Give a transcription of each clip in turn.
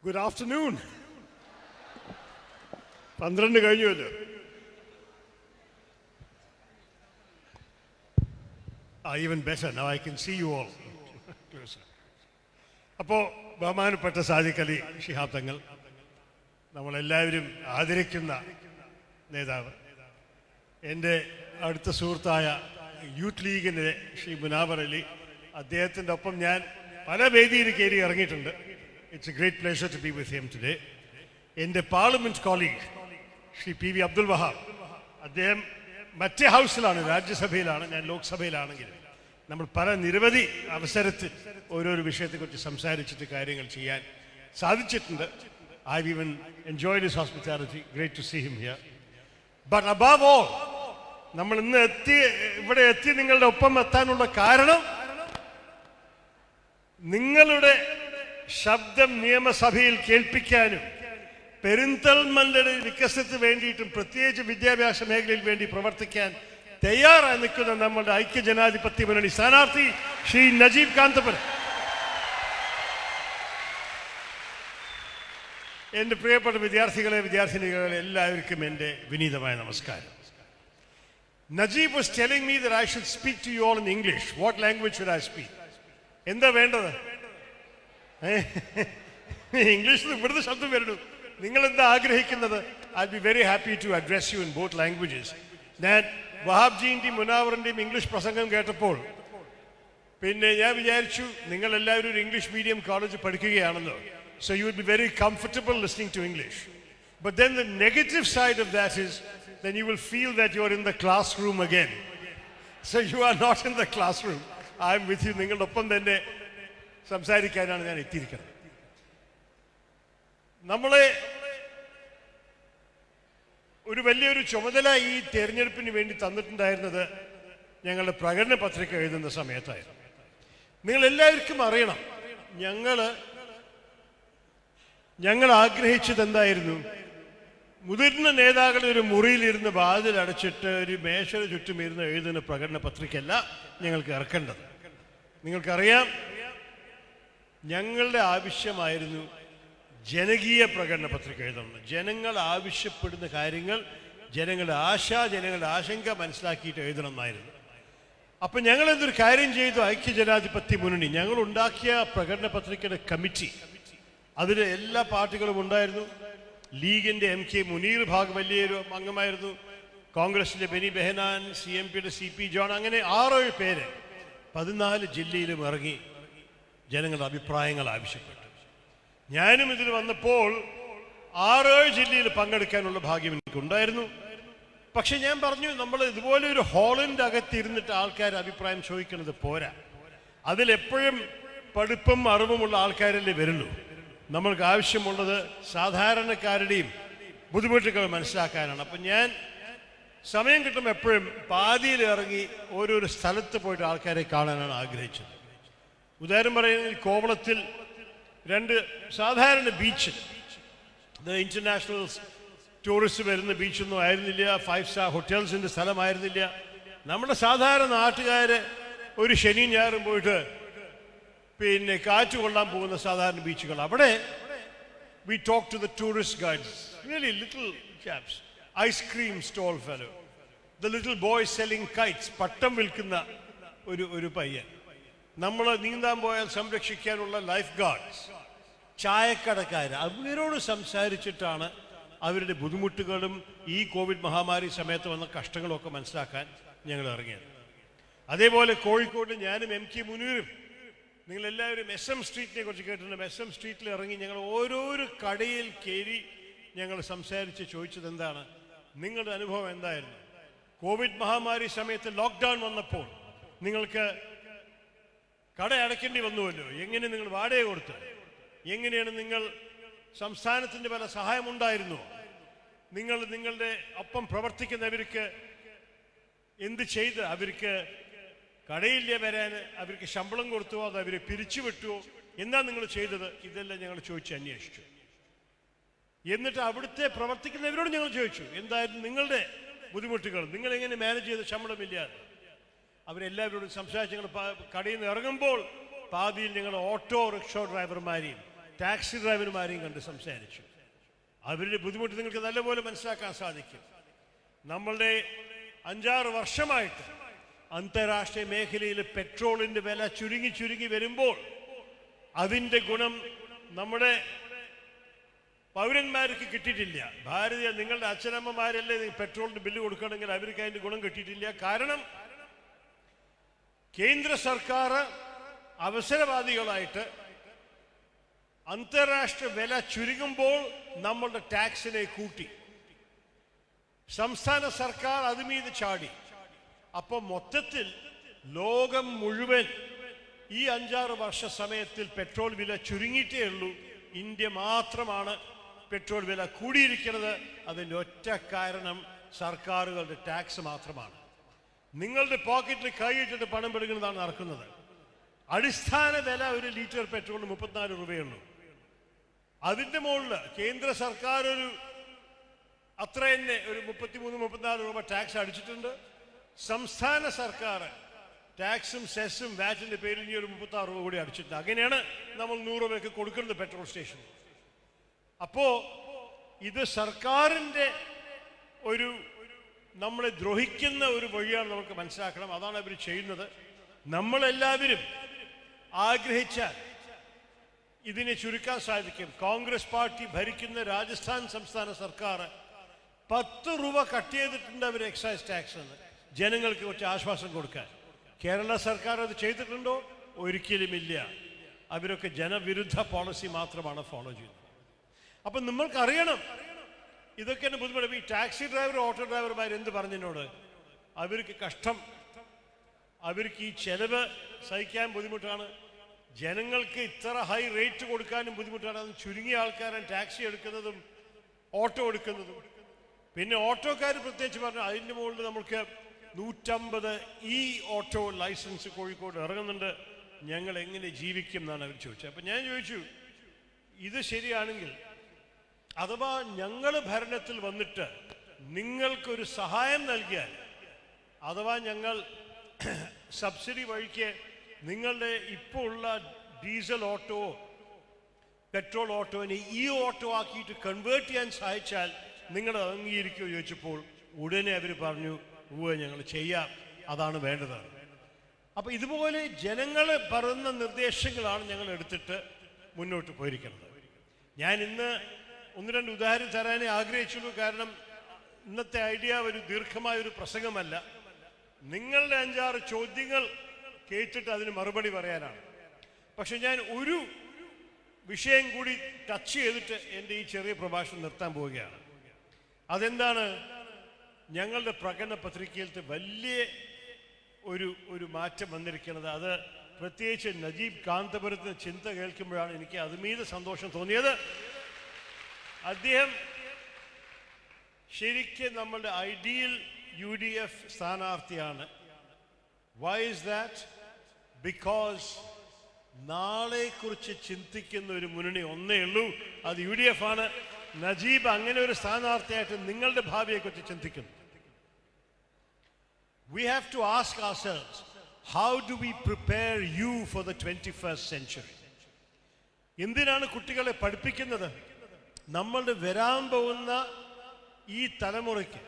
Good afternoon. 12 കഴിഞ്ഞുവല്ലോ. Even better, now I can see you all closer. അപ്പോൾ ബഹുമാനപ്പെട്ട സാദിഖ് അലി ശിഹാബ് തങ്ങൾ, നമ്മളെല്ലാവരും ആദരിക്കുന്ന നേതാവ്, എൻ്റെ അടുത്ത സുഹൃത്തായ യൂത്ത് ലീഗിൻ്റെ ശ്രീ മുനാവർ അലി, അദ്ദേഹത്തിൻ്റെ ഒപ്പം ഞാൻ പല വേദിയിൽ കയറി ഇറങ്ങിയിട്ടുണ്ട്. It's a great pleasure to be with him today. എൻ്റെ parliament colleague Shri P V Abdul Wahab, അദ്ദേഹം മറ്റേ ഹൗസിലാണ്, രാജ്യസഭയിലാണ്, ഞാൻ ലോക്സഭയിലാണെങ്കിലും നമ്മൾ പല നിരവധി അവസരത്തിൽ ഓരോരോ വിഷയത്തെക്കുറിച്ച് സംസാരിച്ചിട്ട് കാര്യങ്ങൾ ചെയ്യാൻ സാധിച്ചിട്ടുണ്ട്. I've even enjoyed his hospitality. Great to see him here. But above all, നമ്മൾ ഇന്ന് ഇവിടെ എത്തി നിങ്ങളുടെ ഒപ്പം എത്താനുള്ള കാരണം, നിങ്ങളുടെ ശബ്ദം നിയമസഭയിൽ കേൾപ്പിക്കാനും പെരിന്തൽമണ്ണയുടെ വികസനത്തിന് വേണ്ടിയിട്ടും പ്രത്യേകിച്ച് വിദ്യാഭ്യാസ മേഖലയിൽ വേണ്ടി പ്രവർത്തിക്കാൻ തയ്യാറായി നിൽക്കുന്ന നമ്മുടെ ഐക്യജനാധിപത്യ മുന്നണി സ്ഥാനാർത്ഥി ശ്രീ നജീബ് കാന്തപുരം. എൻ്റെ പ്രിയപ്പെട്ട വിദ്യാർത്ഥികളെ, വിദ്യാർത്ഥിനികളെ, എല്ലാവർക്കും എൻ്റെ വിനീതമായ നമസ്കാരം. Najib was telling me that I should speak to you all in English. What language should I speak? എന്താ വേണ്ടത്? ഇംഗ്ലീഷിൽ ഇവിടുന്ന് ശബ്ദം വരണു. നിങ്ങൾ എന്താ ആഗ്രഹിക്കുന്നത്? I'll be very happy to address you in both languages. ഞാൻ വഹാബ്ജിൻ്റെയും മുനാവറിൻ്റെയും ഇംഗ്ലീഷ് പ്രസംഗം കേട്ടപ്പോൾ പിന്നെ ഞാൻ വിചാരിച്ചു, നിങ്ങളെല്ലാവരും ഒരു ഇംഗ്ലീഷ് മീഡിയം കോളേജ് പഠിക്കുകയാണല്ലോ. So you would be very comfortable listening to English. But then the negative side of that is, then you will feel that you are in the classroom again. So you are not in the classroom. I am with you. നിങ്ങളുടെ ഒപ്പം തന്നെ സംസാരിക്കാനാണ് ഞാൻ എത്തിയിരിക്കുന്നത്. നമ്മളെ ഒരു വലിയൊരു ചുമതല ഈ തെരഞ്ഞെടുപ്പിന് വേണ്ടി തന്നിട്ടുണ്ടായിരുന്നത് ഞങ്ങളുടെ പ്രകടന പത്രിക എഴുതുന്ന സമയത്തായിരുന്നു. നിങ്ങളെല്ലാവർക്കും അറിയണം, ഞങ്ങൾ ആഗ്രഹിച്ചത് എന്തായിരുന്നു? മുതിർന്ന നേതാക്കൾ ഒരു മുറിയിലിരുന്ന് വാതിലടച്ചിട്ട് ഒരു മേശയുടെ ചുറ്റും ഇരുന്ന് എഴുതുന്ന പ്രകടന പത്രികയല്ല ഞങ്ങൾക്ക് ഇറക്കേണ്ടത്. നിങ്ങൾക്കറിയാം, ഞങ്ങളുടെ ആവശ്യമായിരുന്നു ജനകീയ പ്രകടന പത്രിക എഴുതണം. ജനങ്ങൾ ആവശ്യപ്പെടുന്ന കാര്യങ്ങൾ, ജനങ്ങളുടെ ആശ, ജനങ്ങളുടെ ആശങ്ക മനസ്സിലാക്കിയിട്ട് എഴുതണം എന്നായിരുന്നു. അപ്പം ഞങ്ങൾ എന്തൊരു കാര്യം ചെയ്തു, ഐക്യജനാധിപത്യ മുന്നണി ഞങ്ങൾ ഉണ്ടാക്കിയ പ്രകടന പത്രികയുടെ കമ്മിറ്റി, അതിൽ എല്ലാ പാർട്ടികളും ഉണ്ടായിരുന്നു. ലീഗിൻ്റെ MK മുനീർ ഭാഗ് വലിയൊരു അംഗമായിരുന്നു, കോൺഗ്രസിൻ്റെ ബെനി ബെഹനാൻ, CMPയുടെ CP ജോൺ, അങ്ങനെ 6-7 പേര് 14 ജില്ലയിലും ഇറങ്ങി ജനങ്ങളുടെ അഭിപ്രായങ്ങൾ ആവശ്യപ്പെട്ടു. ഞാനും ഇതിൽ വന്നപ്പോൾ 6-7 ജില്ലയിൽ പങ്കെടുക്കാനുള്ള ഭാഗ്യം എനിക്കുണ്ടായിരുന്നു. പക്ഷെ ഞാൻ പറഞ്ഞു, നമ്മൾ ഇതുപോലെ ഒരു ഹാളിൻ്റെ അകത്തിരുന്നിട്ട് ആൾക്കാർ അഭിപ്രായം ചോദിക്കുന്നത് പോരാ. അതിലെപ്പോഴും പഠിപ്പും അറിവുമുള്ള ആൾക്കാരല്ലേ വരുള്ളൂ. നമ്മൾക്ക് ആവശ്യമുള്ളത് സാധാരണക്കാരുടെയും ബുദ്ധിമുട്ടുകൾ മനസ്സിലാക്കാനാണ്. അപ്പം ഞാൻ സമയം കിട്ടുമ്പോൾ എപ്പോഴും പാതിയിൽ ഇറങ്ങി ഓരോരോ സ്ഥലത്ത് പോയിട്ട് ആൾക്കാരെ കാണാനാണ് ആഗ്രഹിച്ചത്. ഉദാഹരണം പറയുന്നത്, കോവളത്തിൽ 2 സാധാരണ ബീച്ച്, ഇന്റർനാഷണൽ ടൂറിസ്റ്റ് വരുന്ന ബീച്ചൊന്നും ആയിരുന്നില്ല, 5 സ്റ്റാർ ഹോട്ടൽസിൻ്റെ സ്ഥലമായിരുന്നില്ല. നമ്മുടെ സാധാരണ നാട്ടുകാർ ഒരു ശനി ഞായറും പോയിട്ട് പിന്നെ കാറ്റ് കൊള്ളാൻ പോകുന്ന സാധാരണ ബീച്ചുകൾ. അവിടെ we talk to the tourist guides, really little chaps, ice cream stall fellow, the little boy selling kites, പട്ടം വിൽക്കുന്ന ഒരു പയ്യൻ, നമ്മൾ നീന്താൻ പോയാൽ സംരക്ഷിക്കാനുള്ള ലൈഫ് ഗാർഡ്സ്, ചായക്കടക്കാർ, അവരോട് സംസാരിച്ചിട്ടാണ് അവരുടെ ബുദ്ധിമുട്ടുകളും ഈ കോവിഡ് മഹാമാരി സമയത്ത് വന്ന കഷ്ടങ്ങളൊക്കെ മനസ്സിലാക്കാൻ ഞങ്ങൾ ഇറങ്ങിയത്. അതേപോലെ കോഴിക്കോട് ഞാനും MK മുനീറും, നിങ്ങളെല്ലാവരും SM സ്ട്രീറ്റിനെ കുറിച്ച് കേട്ടിട്ടുണ്ട്. SM സ്ട്രീറ്റിൽ ഇറങ്ങി ഞങ്ങൾ ഓരോരോ കടയിൽ കയറി ഞങ്ങൾ സംസാരിച്ച് ചോദിച്ചത് എന്താണ്, നിങ്ങളുടെ അനുഭവം എന്തായിരുന്നു? കോവിഡ് മഹാമാരി സമയത്ത് ലോക്ക്ഡൗൺ വന്നപ്പോൾ നിങ്ങൾക്ക് കട അടയ്ക്കേണ്ടി വന്നുവല്ലോ, എങ്ങനെ നിങ്ങൾ വാടക കൊടുത്തു? എങ്ങനെയാണ് നിങ്ങൾ സംസ്ഥാനത്തിൻ്റെ പല സഹായമുണ്ടായിരുന്നു? നിങ്ങളുടെ ഒപ്പം പ്രവർത്തിക്കുന്നവർക്ക് എന്ത് ചെയ്ത്? അവർക്ക് കടയില്ല വരാൻ, അവർക്ക് ശമ്പളം കൊടുത്തുവോ, അത് അവരെ പിരിച്ചുവിട്ടുവോ, എന്താ നിങ്ങൾ ചെയ്തത്? ഇതെല്ലാം ഞങ്ങൾ ചോദിച്ച് അന്വേഷിച്ചു. എന്നിട്ട് അവിടുത്തെ പ്രവർത്തിക്കുന്നവരോട് ഞങ്ങൾ ചോദിച്ചു, എന്തായിരുന്നു നിങ്ങളുടെ ബുദ്ധിമുട്ടുകൾ, നിങ്ങളെങ്ങനെ മാനേജ് ചെയ്ത് ശമ്പളമില്ലാതെ? അവരെല്ലാവരോടും സംസാരിച്ച് ഞങ്ങൾ കടയിൽ നിന്ന് ഇറങ്ങുമ്പോൾ പാതിയിൽ ഞങ്ങൾ ഓട്ടോ റിക്ഷ ഡ്രൈവർമാരെയും ടാക്സി ഡ്രൈവർമാരെയും കണ്ട് സംസാരിച്ചു. അവരുടെ ബുദ്ധിമുട്ട് നിങ്ങൾക്ക് നല്ലപോലെ മനസ്സിലാക്കാൻ സാധിക്കും. നമ്മളുടെ 5-6 വർഷമായിട്ട് അന്താരാഷ്ട്രീയ മേഖലയിൽ പെട്രോളിൻ്റെ വില ചുരുങ്ങി വരുമ്പോൾ അതിൻ്റെ ഗുണം നമ്മുടെ പൗരന്മാർക്ക് കിട്ടിയിട്ടില്ല. ഭാരതീയ നിങ്ങളുടെ അച്ഛനമ്മമാരല്ലേ പെട്രോളിന് ബില്ല് കൊടുക്കണമെങ്കിൽ അവർക്ക് അതിൻ്റെ ഗുണം കിട്ടിയിട്ടില്ല. കാരണം കേന്ദ്ര സർക്കാർ അവസരവാദികളായിട്ട് അന്താരാഷ്ട്ര വില ചുരുങ്ങുമ്പോൾ നമ്മളുടെ ടാക്സിനെ കൂട്ടി, സംസ്ഥാന സർക്കാർ അതുമീത് ചാടി. അപ്പോൾ മൊത്തത്തിൽ ലോകം മുഴുവൻ ഈ 5-6 വർഷ സമയത്തിൽ പെട്രോൾ വില ചുരുങ്ങിയിട്ടേ ഉള്ളൂ. ഇന്ത്യ മാത്രമാണ് പെട്രോൾ വില കൂടിയിരിക്കുന്നത്. അതിൻ്റെ ഒറ്റ കാരണം സർക്കാരുകളുടെ ടാക്സ് മാത്രമാണ്. നിങ്ങളുടെ പോക്കറ്റിൽ കൈയിട്ടിട്ട് പണം പെടുക്കുന്നതാണ് നടക്കുന്നത്. അടിസ്ഥാന വില ഒരു ലിറ്റർ പെട്രോളിന് 34 രൂപയുള്ളൂ. അതിൻ്റെ മുകളിൽ കേന്ദ്ര സർക്കാർ അത്ര തന്നെ ഒരു 33-34 രൂപ ടാക്സ് അടിച്ചിട്ടുണ്ട്. സംസ്ഥാന സർക്കാർ ടാക്സും സെസ്സും വാറ്റിൻ്റെ പേരിൽ ഈ ഒരു 36 രൂപ കൂടി അടിച്ചിട്ടുണ്ട്. അങ്ങനെയാണ് നമ്മൾ 100 രൂപയ്ക്ക് കൊടുക്കുന്നത് പെട്രോൾ സ്റ്റേഷനിൽ. അപ്പോൾ ഇത് സർക്കാരിൻ്റെ നമ്മളെ ദ്രോഹിക്കുന്ന ഒരു വഴിയാണ് നമുക്ക് മനസ്സിലാക്കണം. അതാണ് അവർ ചെയ്യുന്നത്. നമ്മളെല്ലാവരും ആഗ്രഹിച്ചാൽ ഇതിനെ ചുരുക്കാൻ സാധിക്കും. കോൺഗ്രസ് പാർട്ടി ഭരിക്കുന്ന രാജസ്ഥാൻ സംസ്ഥാന സർക്കാർ 10 രൂപ കട്ട് ചെയ്തിട്ടുണ്ട് അവർ എക്സൈസ് ടാക്സ് എന്ന്, ജനങ്ങൾക്ക് കുറച്ച് ആശ്വാസം കൊടുക്കാൻ. കേരള സർക്കാർ അത് ചെയ്തിട്ടുണ്ടോ? ഒരിക്കലുമില്ല. അവരൊക്കെ ജനവിരുദ്ധ പോളിസി മാത്രമാണ് ഫോളോ ചെയ്യുന്നത്. അപ്പം നമ്മൾക്കറിയണം ഇതൊക്കെയാണ് ബുദ്ധിമുട്ട്. ഈ ടാക്സി ഡ്രൈവർ, ഓട്ടോ ഡ്രൈവർമാർ എന്ത് പറഞ്ഞതിനോട് അവർക്ക് കഷ്ടം, അവർക്ക് ഈ ചെലവ് സഹിക്കാൻ ബുദ്ധിമുട്ടാണ്. ജനങ്ങൾക്ക് ഇത്ര ഹൈ റേറ്റ് കൊടുക്കാനും ബുദ്ധിമുട്ടാണ്. അത് ചുരുങ്ങിയ ആൾക്കാരാണ് ടാക്സി എടുക്കുന്നതും ഓട്ടോ എടുക്കുന്നതും. പിന്നെ ഓട്ടോക്കാർ പ്രത്യേകിച്ച് പറഞ്ഞു അതിൻ്റെ മുകളിൽ നമുക്ക് 150 ഓട്ടോ ലൈസൻസ് കോഴിക്കോട് ഇറങ്ങുന്നുണ്ട്. ഞങ്ങൾ എങ്ങനെ ജീവിക്കും എന്നാണ് അവർ ചോദിച്ചത്. അപ്പം ഞാൻ ചോദിച്ചു, ഇത് ശരിയാണെങ്കിൽ അഥവാ ഞങ്ങൾ ഭരണത്തിൽ വന്നിട്ട് നിങ്ങൾക്കൊരു സഹായം നൽകിയാൽ, അഥവാ ഞങ്ങൾ സബ്സിഡി വഴിക്ക് നിങ്ങളുടെ ഇപ്പോൾ ഉള്ള ഡീസൽ ഓട്ടോ പെട്രോൾ ഓട്ടോനെ ഓട്ടോ ആക്കിയിട്ട് കൺവേർട്ട് ചെയ്യാൻ സഹായിച്ചാൽ നിങ്ങൾ അംഗീകരിക്കുമോ ചോദിച്ചപ്പോൾ ഉടനെ അവർ പറഞ്ഞു, ഞങ്ങൾ ചെയ്യാം, അതാണ് വേണ്ടത്. അപ്പോൾ ഇതുപോലെ ജനങ്ങൾ പറയുന്ന നിർദ്ദേശങ്ങളാണ് ഞങ്ങൾ എടുത്തിട്ട് മുന്നോട്ട് പോയിരിക്കുന്നത്. ഞാൻ ഇന്ന് 1-2 ഉദാഹരണം തരാനേ ആഗ്രഹിച്ചുള്ളൂ. കാരണം ഇന്നത്തെ ഐഡിയ ഒരു ദീർഘമായൊരു പ്രസംഗമല്ല. നിങ്ങളുടെ 5-6 ചോദ്യങ്ങൾ കേട്ടിട്ട് അതിന് മറുപടി പറയാനാണ്. പക്ഷെ ഞാൻ ഒരു വിഷയം കൂടി ടച്ച് ചെയ്തിട്ട് എൻ്റെ ഈ ചെറിയ പ്രഭാഷണം നിർത്താൻ പോവുകയാണ്. അതെന്താണ്? ഞങ്ങളുടെ പ്രകടന പത്രികയിലത്തെ വലിയ ഒരു മാറ്റം വന്നിരിക്കുന്നത്. അത് പ്രത്യേകിച്ച് നജീബ് കാന്തപുരത്തിന് ചിന്ത കേൾക്കുമ്പോഴാണ് എനിക്ക് അതുമീത് സന്തോഷം തോന്നിയത്. അദ്ദേഹം ശരിക്കും നമ്മളുടെ ഐഡിയൽ UDF സ്ഥാനാർത്ഥിയാണ്. Why is that? ബിക്കോസ് നാളെക്കുറിച്ച് ചിന്തിക്കുന്ന ഒരു മുന്നണി ഒന്നേ ഉള്ളൂ, അത് UDF ആണ്. നജീബ് അങ്ങനെ ഒരു സ്ഥാനാർത്ഥിയായിട്ട് നിങ്ങളുടെ ഭാവിയെക്കുറിച്ച് ചിന്തിക്കുന്നു. We have to ask ourselves, how do we prepare you for the 21st century? എന്തിനാണ് കുട്ടികളെ പഠിപ്പിക്കുന്നത്? നമ്മളുടെ വരാൻ പോകുന്ന ഈ തലമുറയ്ക്ക്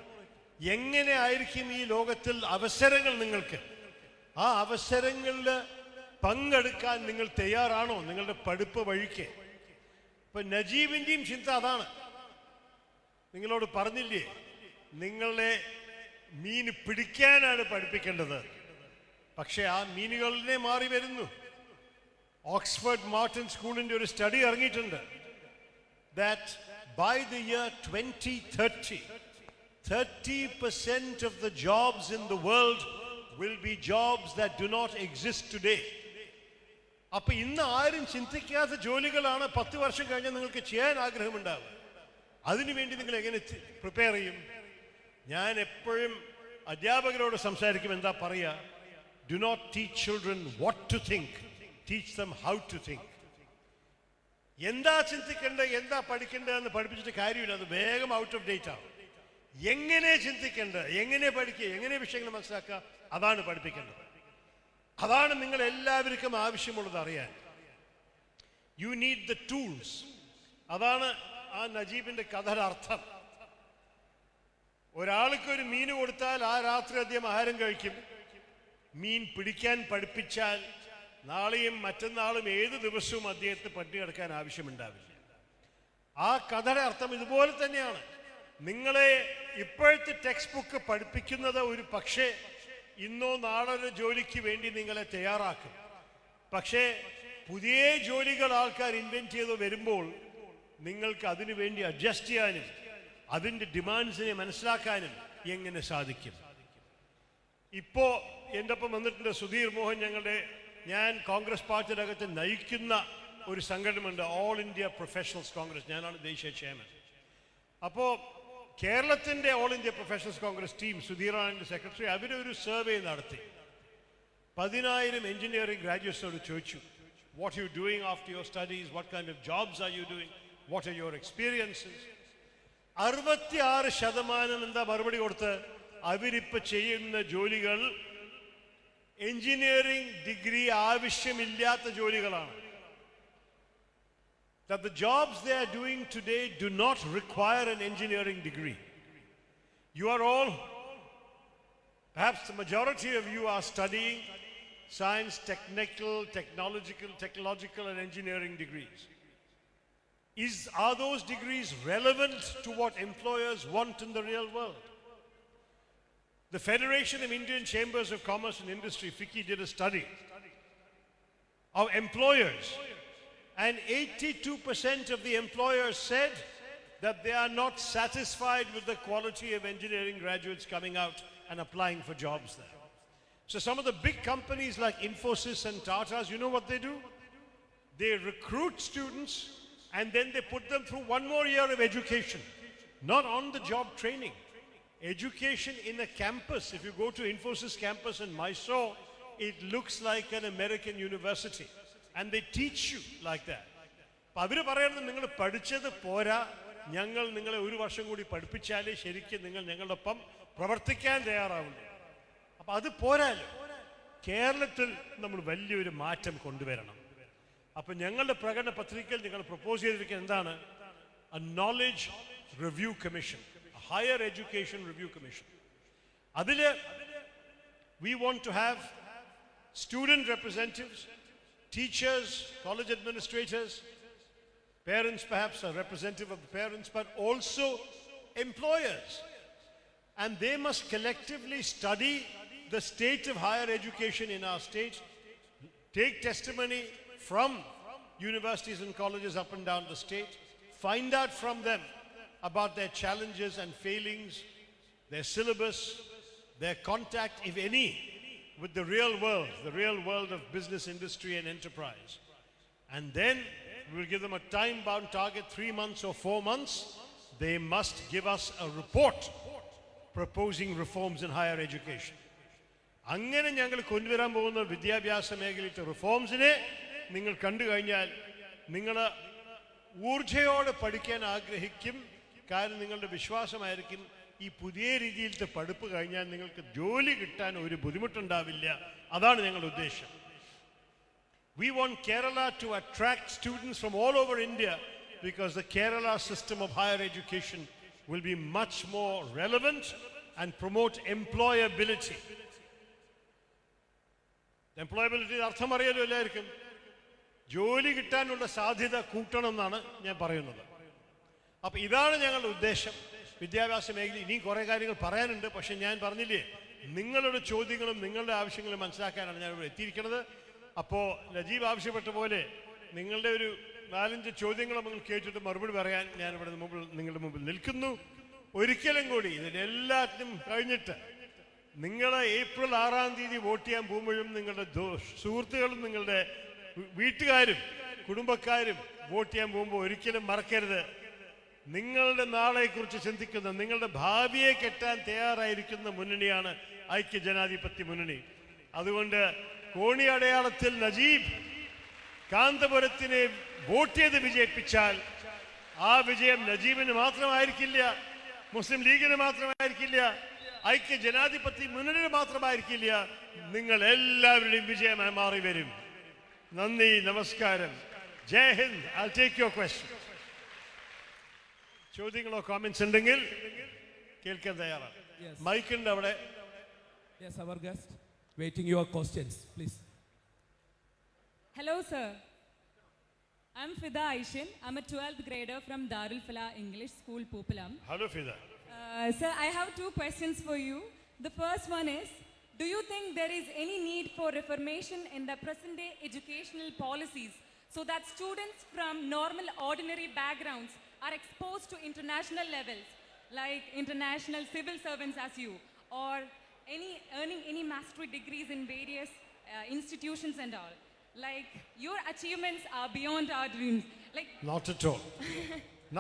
എങ്ങനെ ആയിരിക്കും ഈ ലോകത്തിൽ അവസരങ്ങൾ നിങ്ങൾക്ക്? ആ അവസരങ്ങളിൽ പങ്കെടുക്കാൻ നിങ്ങൾ തയ്യാറാണോ നിങ്ങളുടെ പഠിപ്പ് വഴിക്ക്? ഇപ്പൊ നജീബിൻ്റെയും ചിന്ത അതാണ്. നിങ്ങളോട് പറഞ്ഞില്ലേ, നിങ്ങളെ മീൻ പിടിക്കാനാണ് പഠിപ്പിക്കേണ്ടത്. പക്ഷെ ആ മീനുകളിനെ മാറി വരുന്നു. ഓക്സ്ഫോർഡ് മാർട്ടിൻ സ്കൂളിൻ്റെ ഒരു സ്റ്റഡി ഇറങ്ങിയിട്ടുണ്ട്. that by the year 2030, 30% of the jobs in the world will be jobs that do not exist today. അപ്പൊ ഇന്ന് ആരും ചിന്തിക്കാത്ത ജോലികളാണ് 10 വർഷം കഴിഞ്ഞാൽ നിങ്ങൾക്ക് ചെയ്യാൻ ആഗ്രഹമുണ്ടാവുക. അതിനുവേണ്ടി നിങ്ങൾ എങ്ങനെ പ്രിപ്പയർ ചെയ്യും? ഞാൻ എപ്പോഴും അധ്യാപകരോട് സംസാരിക്കും, എന്താ പറയുക? Do not teach children what to think, teach them how to think. എന്താ ചിന്തിക്കേണ്ടത്, എന്താ പഠിക്കേണ്ടതെന്ന് പഠിപ്പിച്ചിട്ട് കാര്യമില്ല, അത് വേഗം ഔട്ട് ഓഫ് ഡേറ്റ് ആവും. എങ്ങനെ ചിന്തിക്കേണ്ടത്, എങ്ങനെ പഠിക്കുക, എങ്ങനെ വിഷയങ്ങൾ മനസ്സിലാക്കുക, അതാണ് പഠിപ്പിക്കേണ്ടത്. അതാണ് നിങ്ങൾ എല്ലാവർക്കും ആവശ്യമുള്ളത് അറിയാൻ. You need the tools. അതാണ് ആ നജീബിന്റെ കഥയുടെ അർത്ഥം. ഒരാൾക്കൊരു മീൻ കൊടുത്താൽ ആ രാത്രി അദ്ദേഹം ആഹാരം കഴിക്കും. മീൻ പിടിക്കാൻ പഠിപ്പിച്ചാൽ നാളെയും മറ്റന്നാളും ഏത് ദിവസവും അദ്ദേഹത്തെ പട്ടിണി കിടക്കാൻ ആവശ്യമുണ്ടാവില്ല. ആ കഥയുടെ അർത്ഥം ഇതുപോലെ തന്നെയാണ്. നിങ്ങളെ ഇപ്പോഴത്തെ ടെക്സ്റ്റ് ബുക്ക് പഠിപ്പിക്കുന്നത് ഒരു പക്ഷേ ഇന്നോ നാളെ ജോലിക്ക് വേണ്ടി നിങ്ങളെ തയ്യാറാക്കും. പക്ഷേ പുതിയ ജോലികൾ ആൾക്കാർ ഇൻവെന്റ് ചെയ്ത് വരുമ്പോൾ നിങ്ങൾക്ക് അതിനു വേണ്ടി അഡ്ജസ്റ്റ് ചെയ്യാനും അതിൻ്റെ ഡിമാൻഡ്സിനെ മനസ്സിലാക്കാനും എങ്ങനെ സാധിക്കും? ഇപ്പോൾ എൻ്റെ ഒപ്പം വന്നിട്ടുണ്ട് സുധീർ മോഹൻ. ഞാൻ കോൺഗ്രസ് പാർട്ടിയുടെ അകത്ത് നയിക്കുന്ന ഒരു സംഘടനയുണ്ട്, ഓൾ ഇന്ത്യ പ്രൊഫഷണൽസ് കോൺഗ്രസ്. ഞാനാണ് ദേശീയ ചെയർമാൻ. അപ്പോൾ കേരളത്തിൻ്റെ all India professionals Congress team, സുധീറാണ് സെക്രട്ടറി, അവരൊരു സർവേ നടത്തി. 10,000 എഞ്ചിനീയറിംഗ് ഗ്രാജുവേറ്റ്സിനോട് ചോദിച്ചു, what you doing after your studies, what kind of jobs are you doing, what are your experiences. 66% എന്താ മറുപടി കൊടുത്ത്? അവരിപ്പോൾ ചെയ്യുന്ന ജോലികൾ എഞ്ചിനീയറിംഗ് ഡിഗ്രി ആവശ്യമില്ലാത്ത ജോലികളാണ്. That the jobs they are doing today do not require an engineering degree. You are all, perhaps the majority of you are studying science, technological and engineering degrees. Are those degrees relevant to what employers want in the real world? The Federation of Indian Chambers of Commerce and Industry, FICCI, did a study of employers, and 82% of the employers said that they are not satisfied with the quality of engineering graduates coming out and applying for jobs there. So some of the big companies like Infosys and Tata's, you know what they do? They recruit students and then they put them through one more year of education, not on-the-job training. Education in a campus. If you go to Infosys campus in Mysore, it looks like an American university. And they teach you like that. അപ്പോൾ അവർ പറയുന്നത്, നിങ്ങൾ പഠിച്ചത് പോരാ, ഞങ്ങൾ നിങ്ങളെ ഒരു വർഷം കൂടി പഠിപ്പിച്ചാലേ ശരിക്കും നിങ്ങൾ ഞങ്ങളുടെ ഒപ്പം പ്രവർത്തിക്കാൻ തയ്യാറാവുള്ളൂ. അപ്പം അത് പോരാല്ലോ. കേരളത്തിൽ നമ്മൾ വലിയൊരു മാറ്റം കൊണ്ടുവരണം. അപ്പം ഞങ്ങളുടെ പ്രകടന പത്രികയിൽ നിങ്ങൾ പ്രപ്പോസ് ചെയ്തിരിക്കുന്നത് എന്താണ്? A knowledge review commission, higher education review commission. അതിൽ we want to have student representatives, teachers, college administrators, parents, perhaps a representative of the parents, but also employers. And they must collectively study the state of higher education in our state, take testimony from universities and colleges up and down the state, find out from them about their challenges and failings, their syllabus, their contact, if any, with the real world of business, industry and enterprise. And then we will give them a time-bound target, 3 months or 4 months. They must give us a report proposing reforms in higher education. അങ്ങനെ ഞങ്ങൾ കൊണ്ടുവരാൻ പോകുന്ന വിദ്യാഭ്യാസ മേഖലയിലെ റിഫോംസിനെ നിങ്ങൾ കണ്ടു കഴിഞ്ഞാൽ നിങ്ങൾ ഊർജ്ജയോടെ പഠിക്കാൻ ആഗ്രഹിക്കും. കാരണം നിങ്ങളുടെ വിശ്വാസമായിരിക്കും ഈ പുതിയ രീതിയിലത്തെ പഠിപ്പ് കഴിഞ്ഞാൽ നിങ്ങൾക്ക് ജോലി കിട്ടാൻ ഒരു ബുദ്ധിമുട്ടുണ്ടാവില്ല. അതാണ് ഞങ്ങളുടെ ഉദ്ദേശം. We want Kerala to attract students from all over India because the Kerala system of higher education will be much more relevant and promote employability. Employability അർത്ഥം അറിയാലോ എല്ലാവർക്കും. ജോലി കിട്ടാനുള്ള സാധ്യത കൂട്ടണം എന്നാണ് ഞാൻ പറയുന്നത്. അപ്പം ഇതാണ് ഞങ്ങളുടെ ഉദ്ദേശം. വിദ്യാഭ്യാസ മേഖല ഇനിയും കുറേ കാര്യങ്ങൾ പറയാനുണ്ട്. പക്ഷെ ഞാൻ പറഞ്ഞില്ലേ, നിങ്ങളുടെ ചോദ്യങ്ങളും നിങ്ങളുടെ ആവശ്യങ്ങളും മനസ്സിലാക്കാനാണ് ഞാൻ ഇവിടെ എത്തിയിരിക്കുന്നത്. അപ്പോൾ നജീബ് ആവശ്യപ്പെട്ട പോലെ നിങ്ങളുടെ ഒരു 4-5 ചോദ്യങ്ങൾ നമ്മൾ കേട്ടിട്ട് മറുപടി പറയാൻ ഞാനിവിടെ നിങ്ങളുടെ മുമ്പിൽ നിൽക്കുന്നു. ഒരിക്കലും കൂടി ഇതിനെല്ലാത്തിനും കഴിഞ്ഞിട്ട് നിങ്ങൾ ഏപ്രിൽ 6-ാം തീയതി വോട്ട് ചെയ്യാൻ പോകുമ്പോഴും നിങ്ങളുടെ സുഹൃത്തുക്കളും നിങ്ങളുടെ വീട്ടുകാരും കുടുംബക്കാരും വോട്ട് ചെയ്യാൻ പോകുമ്പോൾ ഒരിക്കലും മറക്കരുത്, നിങ്ങളുടെ നാളെക്കുറിച്ച് ചിന്തിക്കുന്ന, നിങ്ങളുടെ ഭാവിയെ കെട്ടാൻ തയ്യാറായിരിക്കുന്ന മുന്നണിയാണ് ഐക്യ ജനാധിപത്യ മുന്നണി. അതുകൊണ്ട് കോണി അടയാളത്തിൽ നജീബ് കാന്തപുരത്തിനെ വോട്ട് ചെയ്ത് വിജയിപ്പിച്ചാൽ ആ വിജയം നജീബിന് മാത്രമായിരിക്കില്ല, മുസ്ലിം ലീഗിന് മാത്രമായിരിക്കില്ല, ഐക്യ ജനാധിപത്യ മുന്നണിന് മാത്രമായിരിക്കില്ല, നിങ്ങൾ എല്ലാവരുടെയും വിജയമായി മാറി വരും. നന്ദി, നമസ്കാരം. Jai Hind. I'll take your question. ചോദ്യങ്ങളോ കോമെന്റ്സ് ഉണ്ടെങ്കിൽ കേൾക്കാൻ തയ്യാറാണ്. Yes. മൈക്കുണ്ട് അവിടെ. Yes, our guest. Waiting your questions, please. Hello, sir. I'm Fida Aishin. I'm a 12th grader from Darul Falah English School, Pupalam. Hello Fida. Sir, I have two questions for you. The first one is, do you think there is any need for reformation in the present day educational policies so that students from normal, ordinary backgrounds are exposed to international levels, like international civil servants as you, or earning any mastery degrees in various institutions and all? Like, your achievements are beyond our dreams. Like, Not at all.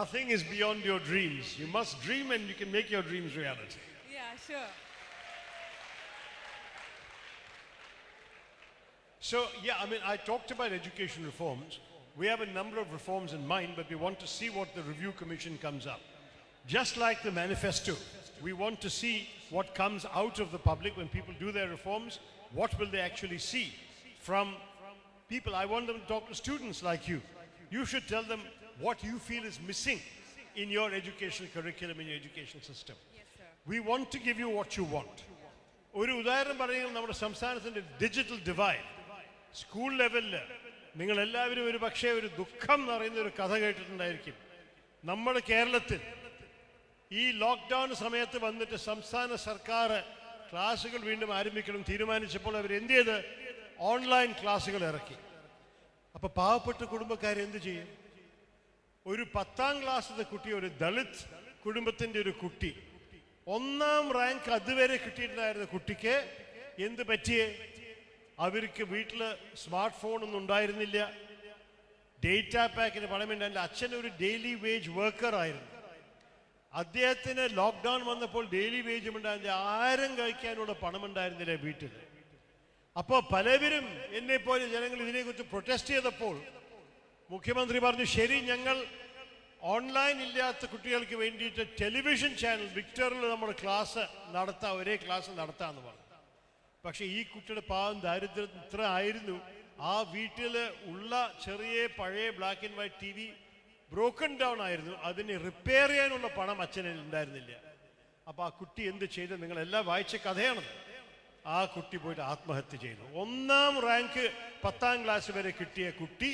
Nothing is beyond your dreams. You must dream and you can make your dreams reality. yeah, sure. So, yeah, I mean, I talked about education reforms. We have a number of reforms in mind, but we want to see what the review commission comes up. Just like the manifesto, we want to see what comes out of the public when people do their reforms. What will they actually see from people? I want them to talk to students like you. You should tell them what you feel is missing in your educational curriculum, in your education system. Yes, sir. We want to give you what you want. ഒരു ഉദാഹരണം പറയുന്നത് നമ്മുടെ സംസ്ഥാനത്തിൻ്റെ digital divide. School ലെവലിൽ നിങ്ങളെല്ലാവരും ഒരു പക്ഷേ ഒരു ദുഃഖം എന്ന് പറയുന്ന ഒരു കഥ കേട്ടിട്ടുണ്ടായിരിക്കും. നമ്മുടെ കേരളത്തിൽ ഈ ലോക്ക്ഡൗൺ സമയത്ത് വന്നിട്ട് സംസ്ഥാന സർക്കാർ ക്ലാസ്സുകൾ വീണ്ടും ആരംഭിക്കണം തീരുമാനിച്ചപ്പോൾ അവർ എന്ത് ചെയ്ത് ഓൺലൈൻ ക്ലാസ്സുകൾ ഇറക്കി. അപ്പോൾ പാവപ്പെട്ട കുടുംബക്കാർ എന്ത് ചെയ്യും? ഒരു 10ാം ക്ലാസ്സിലെ കുട്ടി, ഒരു ദളിത് കുടുംബത്തിൻ്റെ ഒരു കുട്ടി, 1ാം റാങ്ക് അതുവരെ കിട്ടിയിട്ടുണ്ടായിരുന്ന കുട്ടിക്ക് എന്ത് പറ്റിയേ? അവർക്ക് വീട്ടിൽ സ്മാർട്ട് ഫോണൊന്നും ഉണ്ടായിരുന്നില്ല, ഡേറ്റ പാക്കിന് പണമില്ല. എൻ്റെ അച്ഛൻ ഒരു ഡെയിലി വേജ് വർക്കർ ആയിരുന്നു. അദ്ദേഹത്തിന് ലോക്ക്ഡൗൺ വന്നപ്പോൾ ഡെയിലി വേജും ഉണ്ടായിരുന്നില്ല, ആരും കഴിക്കാനുള്ള പണമുണ്ടായിരുന്നില്ല വീട്ടിൽ. അപ്പോൾ പലവരും എന്നെപ്പോലെ ജനങ്ങൾ ഇതിനെക്കുറിച്ച് പ്രൊട്ടസ്റ്റ് ചെയ്തപ്പോൾ മുഖ്യമന്ത്രി പറഞ്ഞു, ശരി, ഞങ്ങൾ ഓൺലൈൻ ഇല്ലാത്ത കുട്ടികൾക്ക് വേണ്ടിയിട്ട് ടെലിവിഷൻ ചാനൽ വിക്ടറിൽ നമ്മൾ ക്ലാസ് നടത്താം, ഒരേ ക്ലാസ് നടത്താമെന്ന് പറഞ്ഞു. പക്ഷേ ഈ കുട്ടിയുടെ പാവം ദാരിദ്ര്യം ഇത്ര ആയിരുന്നു, ആ വീട്ടിൽ ഉള്ള ചെറിയ പഴയ black and white TV broken down ആയിരുന്നു, അതിന് റിപ്പയർ ചെയ്യാനുള്ള പണം അച്ഛനിൽ ഉണ്ടായിരുന്നില്ല. അപ്പോൾ ആ കുട്ടി എന്ത് ചെയ്തു? നിങ്ങളെല്ലാം വായിച്ച കഥയാണത്. ആ കുട്ടി പോയിട്ട് ആത്മഹത്യ ചെയ്തു. 1ാം റാങ്ക് 10ാം ക്ലാസ് വരെ കിട്ടിയ കുട്ടി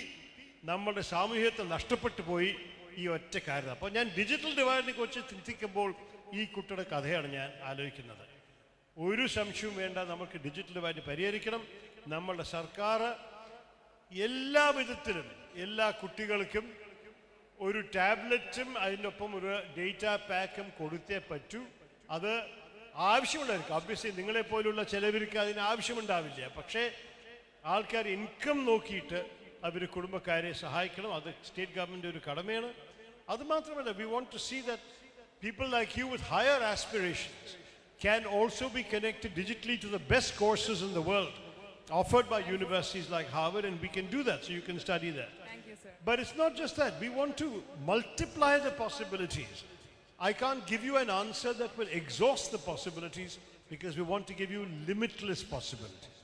നമ്മുടെ സാമൂഹ്യത്തിൽ നഷ്ടപ്പെട്ടു പോയി ഈ ഒറ്റ കാരണം. അപ്പോൾ ഞാൻ ഡിജിറ്റൽ ഡിവൈഡിനെ കുറിച്ച് ചിന്തിക്കുമ്പോൾ ഈ കുട്ടിയുടെ കഥയാണ് ഞാൻ ആലോചിക്കുന്നത്. ഒരു സംശയവും വേണ്ട, നമുക്ക് ഡിജിറ്റൽ ഡിവൈഡ് പരിഹരിക്കണം. നമ്മളുടെ സർക്കാർ എല്ലാ വിധത്തിലും എല്ലാ കുട്ടികൾക്കും ഒരു ടാബ്ലറ്റും അതിനൊപ്പം ഒരു ഡേറ്റ പാക്കും കൊടുത്തേ പറ്റൂ. അത് ആവശ്യമുള്ളവർക്ക്, ഒബ്വിയസ്ലി നിങ്ങളെപ്പോലുള്ള ചിലവർക്ക് അതിന് ആവശ്യമുണ്ടാവില്ല, പക്ഷേ ആൾക്കാർ ഇൻകം നോക്കിയിട്ട് അവർ കുടുംബക്കാരെ സഹായിക്കണം. അത് സ്റ്റേറ്റ് ഗവൺമെൻറ് ഒരു കടമയാണ്. അതുമാത്രമല്ല, we want to see that people like you with higher aspirations can also be connected digitally to the best courses in the world offered by universities like Harvard, and we can do that, so you can study that. Thank you, sir. But it's not just that. We want to multiply the possibilities. I can't give you an answer that will exhaust the possibilities because we want to give you limitless possibilities.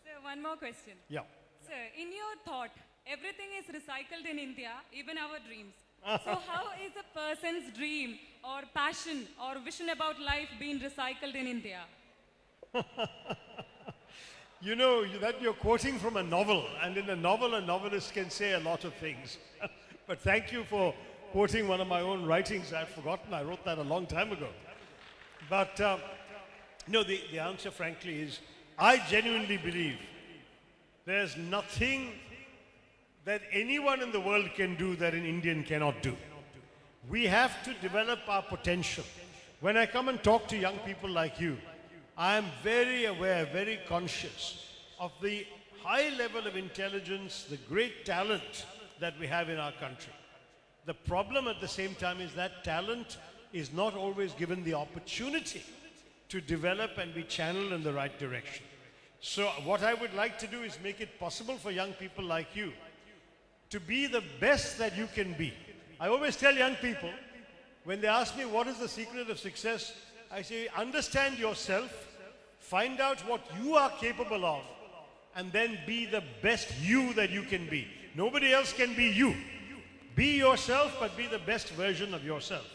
Sir, one more question. Yeah. Sir, in your thought, everything is recycled in India, even our dreams. So how is a person's dream or passion or vision about life being recycled in India? You know that you're quoting from a novel, and in a novel, a novelist can say a lot of things. But thank you for quoting one of my own writings. I've forgotten, I wrote that a long time ago. But no, the answer, frankly, is I genuinely believe there's nothing that anyone in the world can do that an Indian cannot do. We have to develop our potential. When I come and talk to young people like you, I am very aware, very conscious of the high level of intelligence, the great talent that we have in our country. The problem at the same time is that talent is not always given the opportunity to develop and be channeled in the right direction. So what I would like to do is make it possible for young people like you to be the best that you can be. I always tell young people, when they ask me what is the secret of success, I say, understand yourself, find out what you are capable of, and then be the best you that you can be. Nobody else can be you. Be yourself, but be the best version of yourself.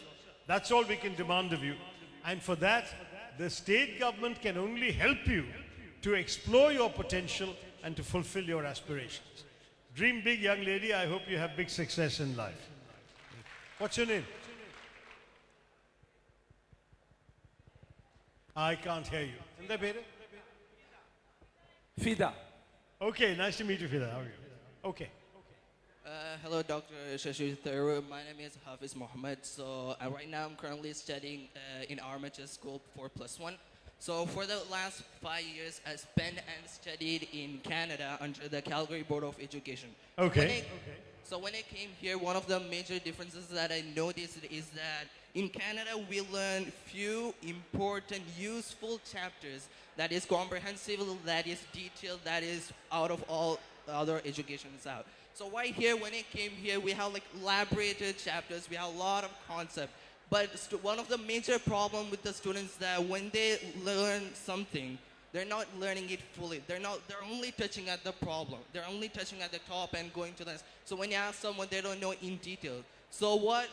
That's all we can demand of you. And for that, the state government can only help you to explore your potential and to fulfill your aspirations. Dream big, young lady. I hope you have big success in life. What's your name? I can't hear you. എന്താ പേര്? Fida. Okay, nice to meet you, Fida. How are you? Okay. Hello, Dr. Shashi Tharoor. My name is Hafiz Mohammed. So right now I'm currently studying in Armature School 4+1. So for the last 5 years, I spent and studied in Canada under the Calgary Board of Education. Okay. So when I came here, one of the major differences that I noticed is that in Canada, we learn few important, useful chapters that is comprehensive, that is detailed, that is out of all other educations out. So right here, when I came here, we have like elaborated chapters, we have a lot of concept. But one of the major problem with the students that when they learn something, they're not learning it fully. They're only touching at the problem. They're only touching at the top and going to the next. So when you ask someone, they don't know in detail. So what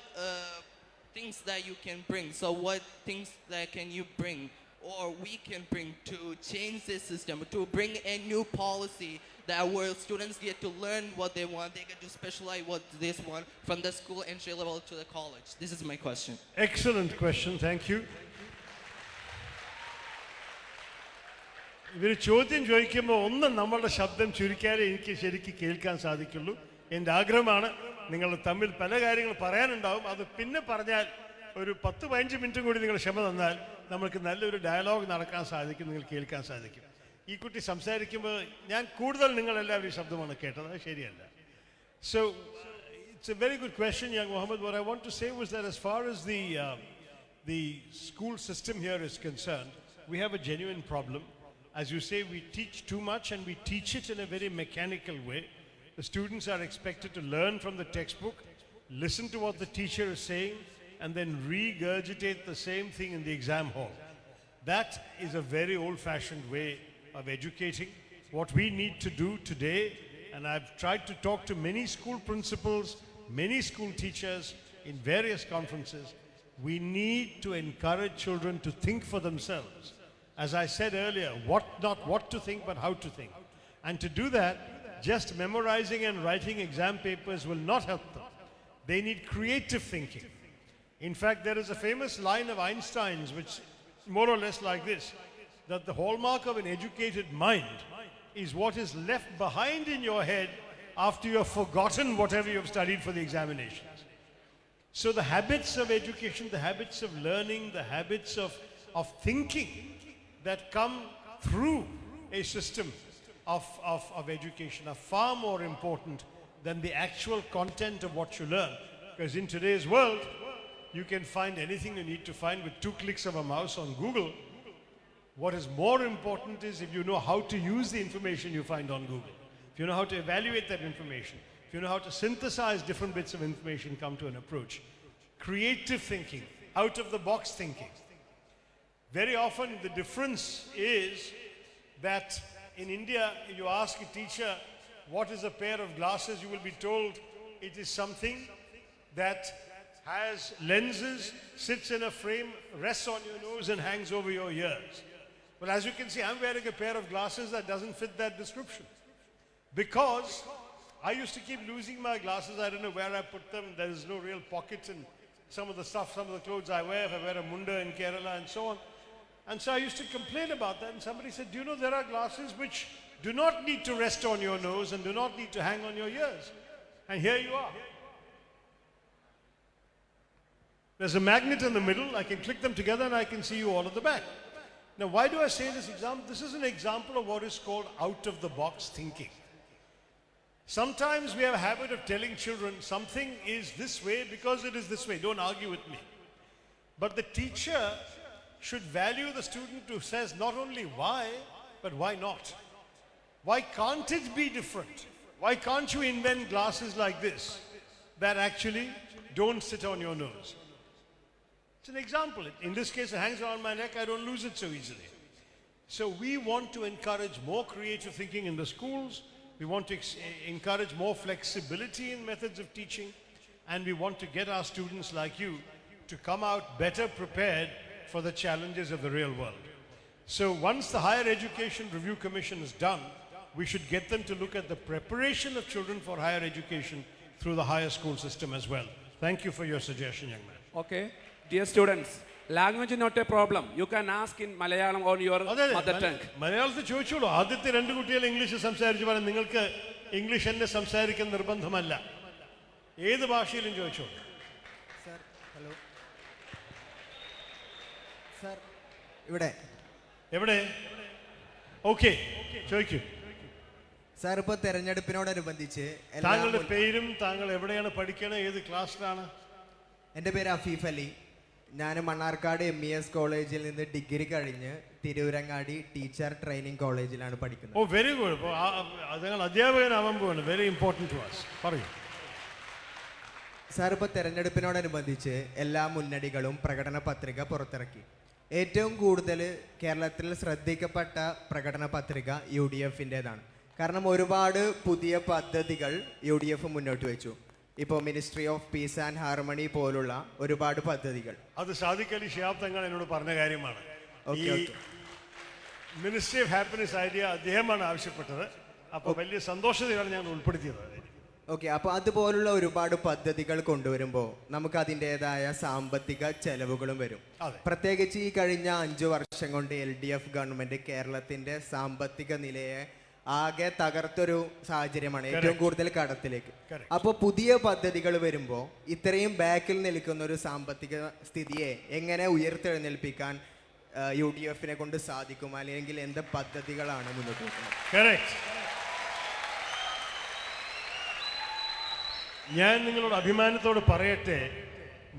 things that you can bring? So what things that can you bring or we can bring to change this system, to bring a new policy that where students get to learn what they want, they get to specialize what they want from the school entry level to the college? This is my question. Excellent question. Thank you. ഇവർ ചോദ്യം ചോദിക്കുമ്പോൾ ഒന്ന് നമ്മളുടെ ശബ്ദം ചുരുക്കിയാലേ എനിക്ക് ശരിക്കും കേൾക്കാൻ സാധിക്കുള്ളൂ. എൻ്റെ ആഗ്രഹമാണ് നിങ്ങൾ തമ്മിൽ പല കാര്യങ്ങൾ പറയാനുണ്ടാവും. അത് പിന്നെ പറഞ്ഞാൽ ഒരു 10-15 മിനിറ്റും കൂടി നിങ്ങൾ ക്ഷമ തന്നാൽ നമുക്ക് നല്ലൊരു ഡയലോഗ് നടക്കാൻ സാധിക്കും, നിങ്ങൾ കേൾക്കാൻ സാധിക്കും. ഈ കുട്ടി സംസാരിക്കുമ്പോൾ ഞാൻ കൂടുതൽ നിങ്ങളെല്ലാവരും ശബ്ദമാണ് കേട്ടത്, അത് ശരിയല്ല. So it's a very good question, young Mohammed. What I want to say was that as far as the school system here is concerned, we have a genuine problem. As you say, we teach too much and we teach it in a very mechanical way. The students are expected to learn from the textbook, listen to what the teacher is saying, and then regurgitate the same thing in the exam hall. That is a very old-fashioned way of educating. What we need to do today, and I've tried to talk to many school principals, many school teachers in various conferences, we need to encourage children to think for themselves. As I said earlier, not what to think, but how to think. And to do that, just memorizing and writing exam papers will not help them. They need creative thinking. In fact, there is a famous line of Einstein's which more or less like this, that the hallmark of an educated mind is what is left behind in your head after you have forgotten whatever you have studied for the examinations. So the habits of education, the habits of learning, the habits of thinking that come through a system of education are far more important than the actual content of what you learn. Because in today's world, you can find anything you need to find with 2 clicks of a mouse on Google. What is more important is if you know how to use the information you find on Google, if you know how to evaluate that information, if you know how to synthesize different bits of information, come to an approach. Creative thinking, out of the box thinking. Very often the difference is that in India, you ask a teacher, what is a pair of glasses? You will be told it is something that has lenses, sits in a frame, rests on your nose and hangs over your ears. Well, as you can see, I'm wearing a pair of glasses that doesn't fit that description. Because I used to keep losing my glasses. I don't know where I put them. There is no real pocket in some of the stuff, some of the clothes I wear. If I wear a munda in Kerala and so on. And so I used to complain about that. And somebody said, do you know there are glasses which do not need to rest on your nose and do not need to hang on your ears? And here you are. There's a magnet in the middle. I can click them together and I can see you all at the back. Now, why do I say this example? This is an example of what is called out-of-the-box thinking. Sometimes we have a habit of telling children something is this way because it is this way. Don't argue with me. But the teacher should value the student who says not only why, but why not? Why can't it be different? Why can't you invent glasses like this that actually don't sit on your nose? It's an example. In this case, it hangs around my neck. I don't lose it so easily. So we want to encourage more creative thinking in the schools. We want to encourage more flexibility in methods of teaching, and we want to get our students like you to come out better prepared for the challenges of the real world. So once the Higher Education Review Commission is done, we should get them to look at the preparation of children for higher education through the higher school system as well. Thank you for your suggestion, young man. Okay. Dear students, language is not a problem. You can ask in Malayalam or your mother tongue. മലയാളത്തിൽ ചോദിച്ചോളൂ. ആദ്യത്തെ 2 കുട്ടികൾ English സംസാരിച്ചു പറയാൻ നിങ്ങൾക്ക് English തന്നെ സംസാരിക്കാൻ നിർബന്ധമല്ല. ഏത് ഭാഷയിലും ചോദിച്ചോളൂ. സർ ഹലോ സർ ഇവിടെ എവിടെ? ഓക്കെ, ചോദിക്കൂ. സാർ ഇപ്പോൾ തെരഞ്ഞെടുപ്പിനോടനുബന്ധിച്ച് താങ്കളുടെ പേരും താങ്കൾ എവിടെയാണ് പഠിക്കണത്, ഏത് ക്ലാസ്സിലാണ്? എൻ്റെ പേര് അഫീഫ് അലി. ഞാൻ മണ്ണാർക്കാട് MES കോളേജിൽ നിന്ന് ഡിഗ്രി കഴിഞ്ഞ് തിരൂരങ്ങാടി ടീച്ചർ ട്രെയിനിങ് കോളേജിലാണ് പഠിക്കുന്നത്. Oh, very good. അപ്പോൾ നിങ്ങൾ അധ്യാപകനാവാൻ പോവാണ്. Very important to us. പറയൂ. സാർ ഇപ്പോൾ തെരഞ്ഞെടുപ്പിനോടനുബന്ധിച്ച് എല്ലാ മുന്നണികളും പ്രകടന പത്രിക പുറത്തിറക്കി. ഏറ്റവും കൂടുതൽ കേരളത്തിൽ ശ്രദ്ധിക്കപ്പെട്ട പ്രകടന പത്രിക UDFൻ്റേതാണ്. കാരണം ഒരുപാട് പുതിയ പദ്ധതികൾ UDF മുന്നോട്ട് വെച്ചു. ഇപ്പോൾ ministry of peace and harmony പോലുള്ള ഒരുപാട് പദ്ധതികൾ. അത് സാദിഖ് അലി ശിഹാബ് തങ്ങൾ എന്നോട് പറഞ്ഞ കാര്യമാണ്. ഈ മിനിസ്ട്രി ഓഫ് ഹാപ്പിനെസ് ഐഡിയ അദ്ദേഹമാണ് ആവശ്യപ്പെട്ടത്. അപ്പോൾ വലിയ സന്തോഷതയാണ് ഞങ്ങൾ ഉൾപ്പെടുത്തിയത്. ഓക്കെ, അപ്പോൾ അതുപോലുള്ള ഒരുപാട് പദ്ധതികൾ കൊണ്ടുവരുമ്പോൾ നമുക്ക് അതിൻ്റെതായ സാമ്പത്തിക ചെലവുകളും വരും. പ്രത്യേകിച്ച് ഈ കഴിഞ്ഞ 5 വർഷം കൊണ്ട് LDF ഗവൺമെന്റ് കേരളത്തിന്റെ സാമ്പത്തിക നിലയെ ആകെ തകർത്തൊരു സാഹചര്യമാണ്. ഏറ്റവും കൂടുതൽ കടത്തിലേക്ക്. അപ്പോൾ പുതിയ പദ്ധതികൾ വരുമ്പോൾ ഇത്രയും ബാക്കിൽ നിൽക്കുന്ന ഒരു സാമ്പത്തിക സ്ഥിതിയെ എങ്ങനെ ഉയർത്തെഴുന്നേൽപ്പിക്കാൻ UDFനെ കൊണ്ട് സാധിക്കും, അല്ലെങ്കിൽ എന്ത് പദ്ധതികളാണ് മുന്നോട്ട് വെക്കുന്നത്? ഞാൻ നിങ്ങളോട് അഭിമാനത്തോട് പറയട്ടെ,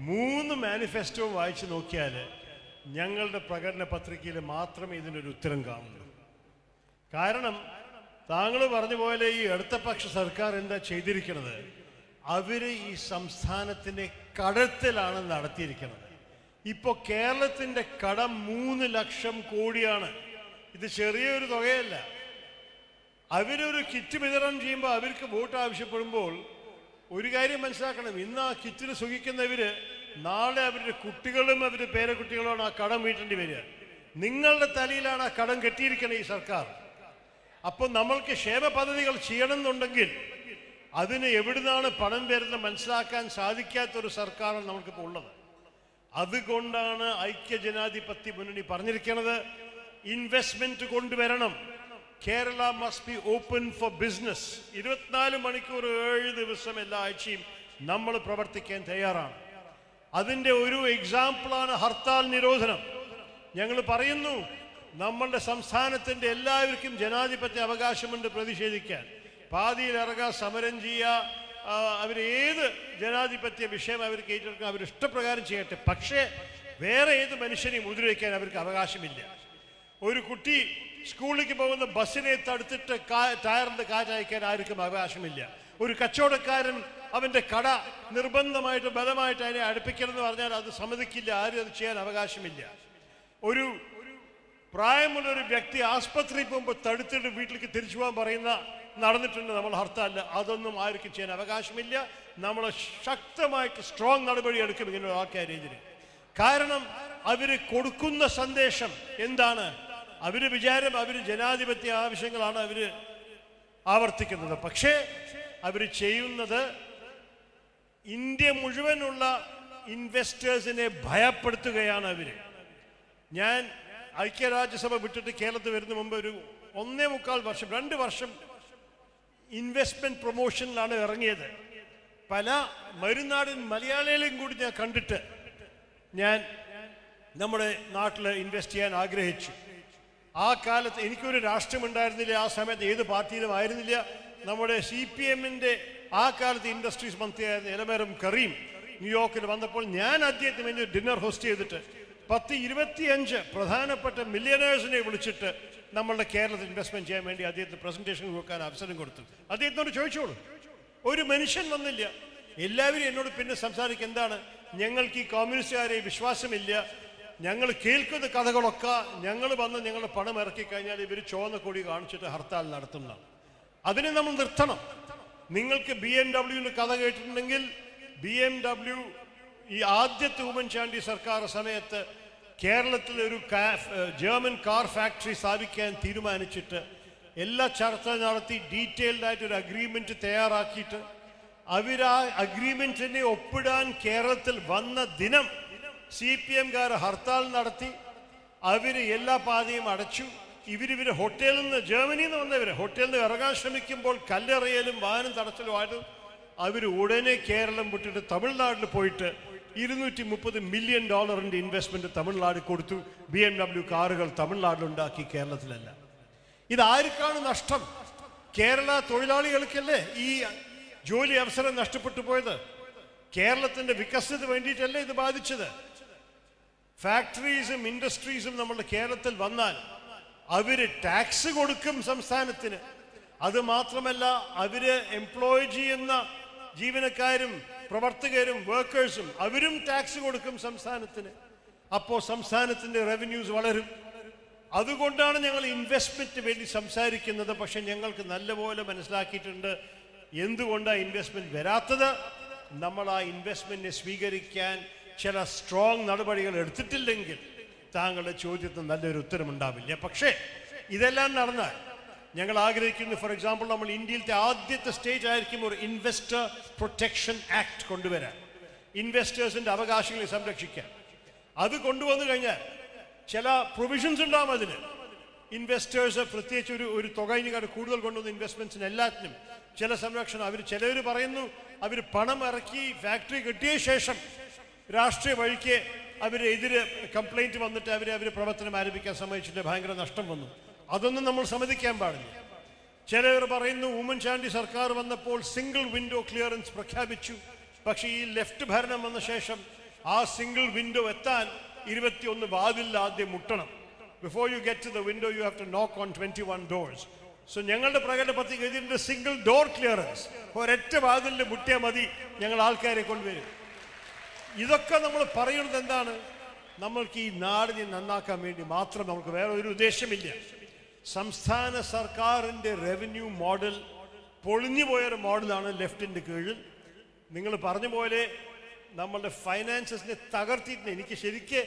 3 മാനിഫെസ്റ്റോ വായിച്ചു നോക്കിയാൽ ഞങ്ങളുടെ പ്രകടന പത്രികയിൽ മാത്രമേ ഇതിനൊരു ഉത്തരം കാണുള്ളൂ. കാരണം താങ്കൾ പറഞ്ഞ പോലെ ഈ ഇടതുപക്ഷ സർക്കാർ എന്താ ചെയ്തിരിക്കുന്നത്, അവർ ഈ സംസ്ഥാനത്തിൻ്റെ കടത്തിലാണ് നടത്തിയിരിക്കുന്നത്. ഇപ്പോൾ കേരളത്തിൻ്റെ കടം 3 ലക്ഷം കോടിയാണ്. ഇത് ചെറിയൊരു തുകയല്ല. അവരൊരു കിറ്റ് വിതരണം ചെയ്യുമ്പോൾ അവർക്ക് വോട്ട് ആവശ്യപ്പെടുമ്പോൾ ഒരു കാര്യം മനസ്സിലാക്കണം, ഇന്ന് ആ കിറ്റിൽ സുഖിക്കുന്നവർ നാളെ അവരുടെ കുട്ടികളും അവരുടെ പേരക്കുട്ടികളുമാണ് ആ കടം വീട്ടേണ്ടി വരിക. നിങ്ങളുടെ തലയിലാണ് ആ കടം കെട്ടിയിരിക്കുന്നത് ഈ സർക്കാർ. അപ്പോൾ നമ്മൾക്ക് ക്ഷേമ പദ്ധതികൾ ചെയ്യണമെന്നുണ്ടെങ്കിൽ അതിന് എവിടുന്നാണ് പണം വരുന്നത് മനസ്സിലാക്കാൻ സാധിക്കാത്തൊരു സർക്കാരാണ് നമുക്കിപ്പോൾ ഉള്ളത്. അതുകൊണ്ടാണ് ഐക്യജനാധിപത്യ മുന്നണി പറഞ്ഞിരിക്കുന്നത്, ഇൻവെസ്റ്റ്മെന്റ് കൊണ്ടുവരണം. Kerala must be open four business. 24 മണിക്കൂർ 7 ദിവസം എല്ലാ ആഴ്ചയും നമ്മൾ പ്രവർത്തിക്കാൻ തയ്യാറാണ്. അതിൻ്റെ ഒരു എക്സാമ്പിളാണ് ഹർത്താൽ നിരോധനം. ഞങ്ങൾ പറയുന്നു, നമ്മളുടെ സംസ്ഥാനത്തിൻ്റെ എല്ലാവർക്കും ജനാധിപത്യ അവകാശമുണ്ട് പ്രതിഷേധിക്കാൻ, പാതിയിൽ ഇറങ്ങാൻ, സമരം ചെയ്യുക, അവരേത് ജനാധിപത്യ വിഷയം അവർക്ക് ഏറ്റെടുക്കാൻ അവർ ഇഷ്ടപ്രകാരം ചെയ്യട്ടെ. പക്ഷേ വേറെ ഏത് മനുഷ്യനെയും ഉപദ്രവിക്കാൻ അവർക്ക് അവകാശമില്ല. ഒരു കുട്ടി സ്കൂളിലേക്ക് പോകുന്ന ബസ്സിനെ തടുത്തിട്ട് ടയറിൻ്റെ കാറ്റയക്കാൻ ആർക്കും അവകാശമില്ല. ഒരു കച്ചവടക്കാരൻ അവൻ്റെ കട നിർബന്ധമായിട്ട് ബലമായിട്ട് അതിനെ അടുപ്പിക്കണം എന്ന് പറഞ്ഞാൽ അത് സമ്മതിക്കില്ല, ആരും അത് ചെയ്യാൻ അവകാശമില്ല. ഒരു പ്രായമുള്ളൊരു വ്യക്തി ആസ്പത്രിയിൽ പോകുമ്പോൾ തടുത്തിട്ട് വീട്ടിലേക്ക് തിരിച്ചു പോകാൻ പറയുന്ന നടന്നിട്ടുണ്ട് നമ്മൾ ഹർത്താലിൽ. അതൊന്നും ആർക്കും ചെയ്യാൻ അവകാശമില്ല. നമ്മൾ ശക്തമായിട്ട് സ്ട്രോങ് നടപടി എടുക്കും ഇങ്ങനെയുള്ള ആൾക്കാരെതിരെ. കാരണം അവർ കൊടുക്കുന്ന സന്ദേശം എന്താണ്? അവർ വിചാരം അവർ ജനാധിപത്യ ആവശ്യങ്ങളാണ് അവർ ആവർത്തിക്കുന്നത്. പക്ഷേ അവർ ചെയ്യുന്നത് ഇന്ത്യ മുഴുവനുള്ള ഇൻവെസ്റ്റേഴ്സിനെ ഭയപ്പെടുത്തുകയാണ് അവർ. ഞാൻ ഐക്യരാജ്യസഭ വിട്ടിട്ട് കേരളത്തിൽ വരുന്ന മുമ്പ് ഒരു 1.25 വർഷം 2 വർഷം ഇൻവെസ്റ്റ്മെന്റ് പ്രൊമോഷനിലാണ് ഇറങ്ങിയത്. പല മരുനാടൻ മലയാളികളെയും കൂടി ഞാൻ കണ്ടിട്ട് ഞാൻ നമ്മുടെ നാട്ടിൽ ഇൻവെസ്റ്റ് ചെയ്യാൻ ആഗ്രഹിച്ചു. ആ കാലത്ത് എനിക്കൊരു രാഷ്ട്രമുണ്ടായിരുന്നില്ല. ആ സമയത്ത് ഏത് പാർട്ടിയിലും ആയിരുന്നില്ല. നമ്മുടെ CPMൻ്റെ ആ കാലത്ത് ഇൻഡസ്ട്രീസ് മന്ത്രിയായിരുന്ന എലമേരം കരീം ന്യൂയോർക്കിൽ വന്നപ്പോൾ ഞാൻ അദ്ദേഹത്തിന് വേണ്ടി ഡിന്നർ ഹോസ്റ്റ് ചെയ്തിട്ട് 10-25 പ്രധാനപ്പെട്ട മില്യനേഴ്സിനെ വിളിച്ചിട്ട് നമ്മളുടെ കേരളത്തിൽ ഇൻവെസ്റ്റ്മെന്റ് ചെയ്യാൻ വേണ്ടി അദ്ദേഹത്തിന് പ്രസന്റേഷൻ കൊടുക്കാൻ അവസരം കൊടുത്തു. അദ്ദേഹത്തിനോട് ചോദിച്ചോളൂ, ഒരു മനുഷ്യൻ വന്നില്ല. എല്ലാവരും എന്നോട് പിന്നെ സംസാരിക്കുക എന്താണ്, ഞങ്ങൾക്ക് ഈ കമ്മ്യൂണിസ്റ്റുകാരെ വിശ്വാസമില്ല, ഞങ്ങൾ കേൾക്കുന്ന കഥകളൊക്കെ ഞങ്ങൾ വന്ന് ഞങ്ങളുടെ പണം ഇറക്കി കഴിഞ്ഞാൽ ഇവർ ചുവന്ന കൊടി കാണിച്ചിട്ട് ഹർത്താൽ നടത്തുന്നതാണ്. അതിനെ നമ്മൾ നിർത്തണം. നിങ്ങൾക്ക് BMW കഥ കേട്ടിട്ടുണ്ടെങ്കിൽ BMW ഈ ആദ്യത്തെ ഉമ്മൻചാണ്ടി സർക്കാർ സമയത്ത് കേരളത്തിൽ ഒരു ജർമ്മൻ കാർ ഫാക്ടറി സ്ഥാപിക്കാൻ തീരുമാനിച്ചിട്ട് എല്ലാ ചർച്ച നടത്തി ഡീറ്റെയിൽഡ് ആയിട്ട് ഒരു അഗ്രിമെന്റ് തയ്യാറാക്കിയിട്ട് അവർ ആ അഗ്രിമെന്റിനെ ഒപ്പിടാൻ കേരളത്തിൽ വന്ന ദിനം CPM-കാർ ഹർത്താൽ നടത്തി. അവർ എല്ലാ പാതയും അടച്ചു. ഇവർ ഹോട്ടലിൽ നിന്ന്, ജർമ്മനിയിൽ നിന്ന് വന്നവർ ഹോട്ടലിൽ നിന്ന് ഇറങ്ങാൻ ശ്രമിക്കുമ്പോൾ കല്ലെറിയലും വാഹനം തടച്ചലുമായിട്ട് അവർ ഉടനെ കേരളം വിട്ടിട്ട് തമിഴ്നാട്ടിൽ പോയിട്ട് $230 മില്യൺ ഇൻവെസ്റ്റ്മെന്റ് തമിഴ്നാട് കൊടുത്തു. BMW കാറുകൾ തമിഴ്നാട്ടിലുണ്ടാക്കി, കേരളത്തിലല്ല. ഇതാർക്കാണ് നഷ്ടം? കേരള തൊഴിലാളികൾക്കല്ലേ ഈ ജോലി അവസരം നഷ്ടപ്പെട്ടു പോയത്? കേരളത്തിന്റെ വികസനത്തിന് വേണ്ടിയിട്ടല്ലേ ഇത് ബാധിച്ചത്? ഫാക്ടറീസും ഇൻഡസ്ട്രീസും നമ്മുടെ കേരളത്തിൽ വന്നാൽ അവര് ടാക്സ് കൊടുക്കും സംസ്ഥാനത്തിന്. അത് മാത്രമല്ല, അവര് എംപ്ലോയ് ചെയ്യുന്ന ജീവനക്കാരും പ്രവർത്തകരും വർക്കേഴ്സും അവരും ടാക്സ് കൊടുക്കും സംസ്ഥാനത്തിന്. അപ്പോൾ സംസ്ഥാനത്തിന്റെ റവന്യൂസ് വളരും. അതുകൊണ്ടാണ് ഞങ്ങൾ ഇൻവെസ്റ്റ്മെന്റ് വേണ്ടി സംസാരിക്കുന്നത്. പക്ഷെ ഞങ്ങൾക്ക് നല്ലപോലെ മനസ്സിലാക്കിയിട്ടുണ്ട് എന്തുകൊണ്ടാണ് ഇൻവെസ്റ്റ്മെന്റ് വരാത്തത്. നമ്മൾ ആ ഇൻവെസ്റ്റ്മെന്റിനെ സ്വീകരിക്കാൻ ചില സ്ട്രോങ് നടപടികൾ എടുത്തിട്ടില്ലെങ്കിൽ താങ്കളുടെ ചോദ്യത്തിന് നല്ലൊരു ഉത്തരമുണ്ടാവില്ല. പക്ഷേ ഇതെല്ലാം നടന്നാൽ ഞങ്ങൾ ആഗ്രഹിക്കുന്നു, ഫോർ എക്സാമ്പിൾ, നമ്മൾ ഇന്ത്യയിലത്തെ ആദ്യത്തെ സ്റ്റേജ് ആയിരിക്കും ഒരു ഇൻവെസ്റ്റർ പ്രൊട്ടക്ഷൻ ആക്ട് കൊണ്ടുവരാൻ, ഇൻവെസ്റ്റേഴ്സിന്റെ അവകാശങ്ങളെ സംരക്ഷിക്കാൻ. അത് കൊണ്ടുവന്നു കഴിഞ്ഞാൽ ചില പ്രൊവിഷൻസ് ഉണ്ടാവും അതിന്. ഇൻവെസ്റ്റേഴ്സ് പ്രത്യേകിച്ച് ഒരു തുക ഇനിക്കാട് കൂടുതൽ കൊണ്ടുവന്ന ഇൻവെസ്റ്റ്മെന്റ്സിന് എല്ലാത്തിനും ചില സംരക്ഷണം. ചിലർ പറയുന്നു അവർ പണം ഇറക്കി ഫാക്ടറി കിട്ടിയ ശേഷം രാഷ്ട്രീയ വഴിക്ക് അവരെതിരെ കംപ്ലൈന്റ് വന്നിട്ട് അവർ പ്രവർത്തനം ആരംഭിക്കാൻ സമ്മതിച്ചിട്ട് ഭയങ്കര നഷ്ടം വന്നു. അതൊന്നും നമ്മൾ സമ്മതിക്കാൻ പാടില്ല. ചിലർ പറയുന്നു ഉമ്മൻചാണ്ടി സർക്കാർ വന്നപ്പോൾ സിംഗിൾ വിൻഡോ ക്ലിയറൻസ് പ്രഖ്യാപിച്ചു. പക്ഷേ ഈ ലെഫ്റ്റ് ഭരണം വന്ന ശേഷം ആ സിംഗിൾ വിൻഡോ എത്താൻ 21 വാതിൽ ആദ്യം മുട്ടണം. Before you get to the window you have to knock on 21 doors. So ഞങ്ങളുടെ പ്രകടന പത്രിക ഇതിന്റെ സിംഗിൾ ഡോർ ക്ലിയറൻസ്, ഒരൊറ്റ വാതിലിൽ മുട്ടിയാൽ മതി, ഞങ്ങൾ ആൾക്കാരെ കൊണ്ടുവരും. ഇതൊക്കെ നമ്മൾ പറയുന്നത് എന്താണ്? നമ്മൾക്ക് ഈ നാടിനെ നന്നാക്കാൻ വേണ്ടി മാത്രം, നമുക്ക് വേറെ ഒരു ഉദ്ദേശമില്ല. സംസ്ഥാന സർക്കാരിൻ്റെ റവന്യൂ മോഡൽ പൊളിഞ്ഞു പോയൊരു മോഡലാണ് ലെഫ്റ്റിൻ്റെ കീഴിൽ. നിങ്ങൾ പറഞ്ഞ പോലെ നമ്മളുടെ ഫൈനാൻസസിനെ തകർത്തിയിട്ട്, എനിക്ക് ശരിക്ക്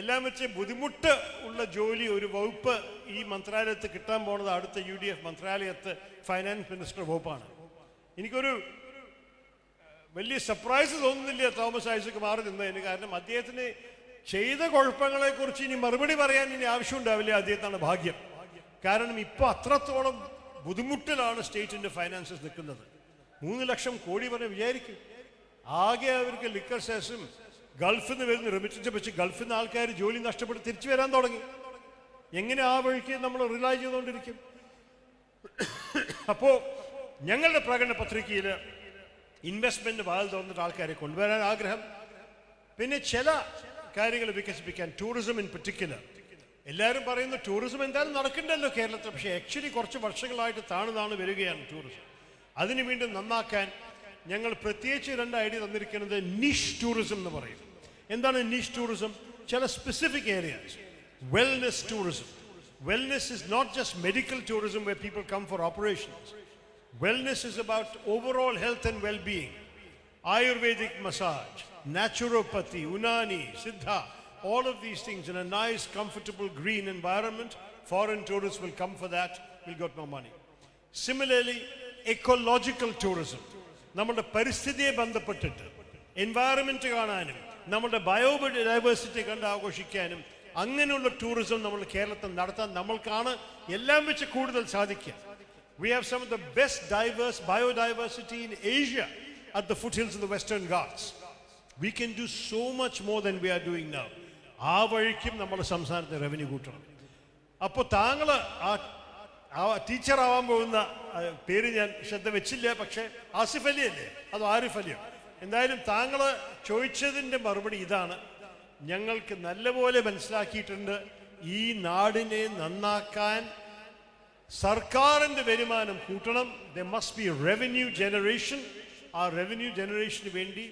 എല്ലാം വെച്ച് ബുദ്ധിമുട്ട് ഉള്ള ജോലി ഒരു വകുപ്പ് ഈ മന്ത്രാലയത്ത് കിട്ടാൻ പോണത് അടുത്ത UDF മന്ത്രാലയത്ത് ഫൈനാൻസ് മിനിസ്റ്റർ വകുപ്പാണ്. എനിക്കൊരു വലിയ സർപ്രൈസ് തോന്നുന്നില്ല തോമസ് ഐസക് മാറി നിന്നതിന്. കാരണം അദ്ദേഹത്തിന് ചെയ്ത കുഴപ്പങ്ങളെക്കുറിച്ച് ഇനി മറുപടി പറയാൻ ഇനി ആവശ്യമുണ്ടാവില്ല. അദ്ദേഹത്താണ് ഭാഗ്യം. കാരണം ഇപ്പോൾ അത്രത്തോളം ബുദ്ധിമുട്ടിലാണ് സ്റ്റേറ്റിന്റെ ഫൈനാൻസസ് നിൽക്കുന്നത്. 3 ലക്ഷം കോടി വരെ വിചാരിക്കും. ആകെ അവർക്ക് ലിക്കർ സെസും ഗൾഫിൽ നിന്ന് വരുന്ന റെമിറ്റൻസ് വെച്ച് ഗൾഫിൽ നിന്ന് ആൾക്കാർ ജോലി നഷ്ടപ്പെട്ട് തിരിച്ചു വരാൻ തുടങ്ങി. എങ്ങനെ ആ വഴിക്ക് നമ്മൾ റിലൈ ചെയ്തുകൊണ്ടിരിക്കും? അപ്പോൾ ഞങ്ങളുടെ പ്രകടന പത്രികയിൽ ഇൻവെസ്റ്റ്മെന്റ് വാതിൽ തുറന്നിട്ട് ആൾക്കാരെ കൊണ്ടുവരാൻ ആഗ്രഹം. പിന്നെ ചില കാര്യങ്ങൾ വികസിപ്പിക്കാൻ, ടൂറിസം ഇൻ പർട്ടിക്കുലർ. എല്ലാവരും പറയുന്നു ടൂറിസം എന്തായാലും നടക്കണ്ടല്ലോ കേരളത്തിൽ. പക്ഷേ ആക്ച്വലി കുറച്ച് വർഷങ്ങളായിട്ട് താണു വരികയാണ് ടൂറിസം. അതിന് വീണ്ടും നന്നാക്കാൻ ഞങ്ങൾ പ്രത്യേകിച്ച് 2 ഐഡിയ തന്നിരിക്കുന്നത് നിഷ് ടൂറിസം എന്ന് പറയും. എന്താണ് നിഷ് ടൂറിസം? ചില specific areas. Wellness tourism. Wellness is not just medical tourism where people come for operations. Wellness is about overall health and well-being. Ayurvedic massage, naturopathy, Unani, Siddha, all of these things in a nice, comfortable, green environment. Foreign tourists will come for that, will get more money. Similarly, ecological tourism. നമ്മുടെ പരിസ്ഥിതിയെ ബന്ധപ്പെട്ടിട്ട് environment കാണാനും നമ്മുടെ biodiversity കണ്ട് ആഘോഷിക്കാനും അങ്ങനെയുള്ള tourism നമ്മൾ കേരളത്തിൽ നടത്താൻ നമ്മൾക്കാണ് എല്ലാം വെച്ച് കൂടുതൽ സാധിക്കുക. We have some of the best biodiversity in Asia at the foothills of the Western Ghats. We can do so much more than we are doing now. ആ വഴിക്കും നമ്മുടെ സംസ്ഥാനത്തെ റവന്യൂ കൂട്ടണം. അപ്പോൾ താങ്കൾ ആ ടീച്ചറാവാൻ പോകുന്ന പേര് ഞാൻ ശ്രദ്ധ വെച്ചില്ല, പക്ഷേ ആസിഫ് അലി അല്ലേ അതോ ആരിഫ് അലിയോ? എന്തായാലും താങ്കൾ ചോദിച്ചതിൻ്റെ മറുപടി ഇതാണ്. ഞങ്ങൾക്ക് നല്ലപോലെ മനസ്സിലാക്കിയിട്ടുണ്ട് ഈ നാടിനെ നന്നാക്കാൻ സർക്കാരിൻ്റെ വരുമാനം കൂട്ടണം. There must be revenue generation. ആ റവന്യൂ ജനറേഷന് വേണ്ടി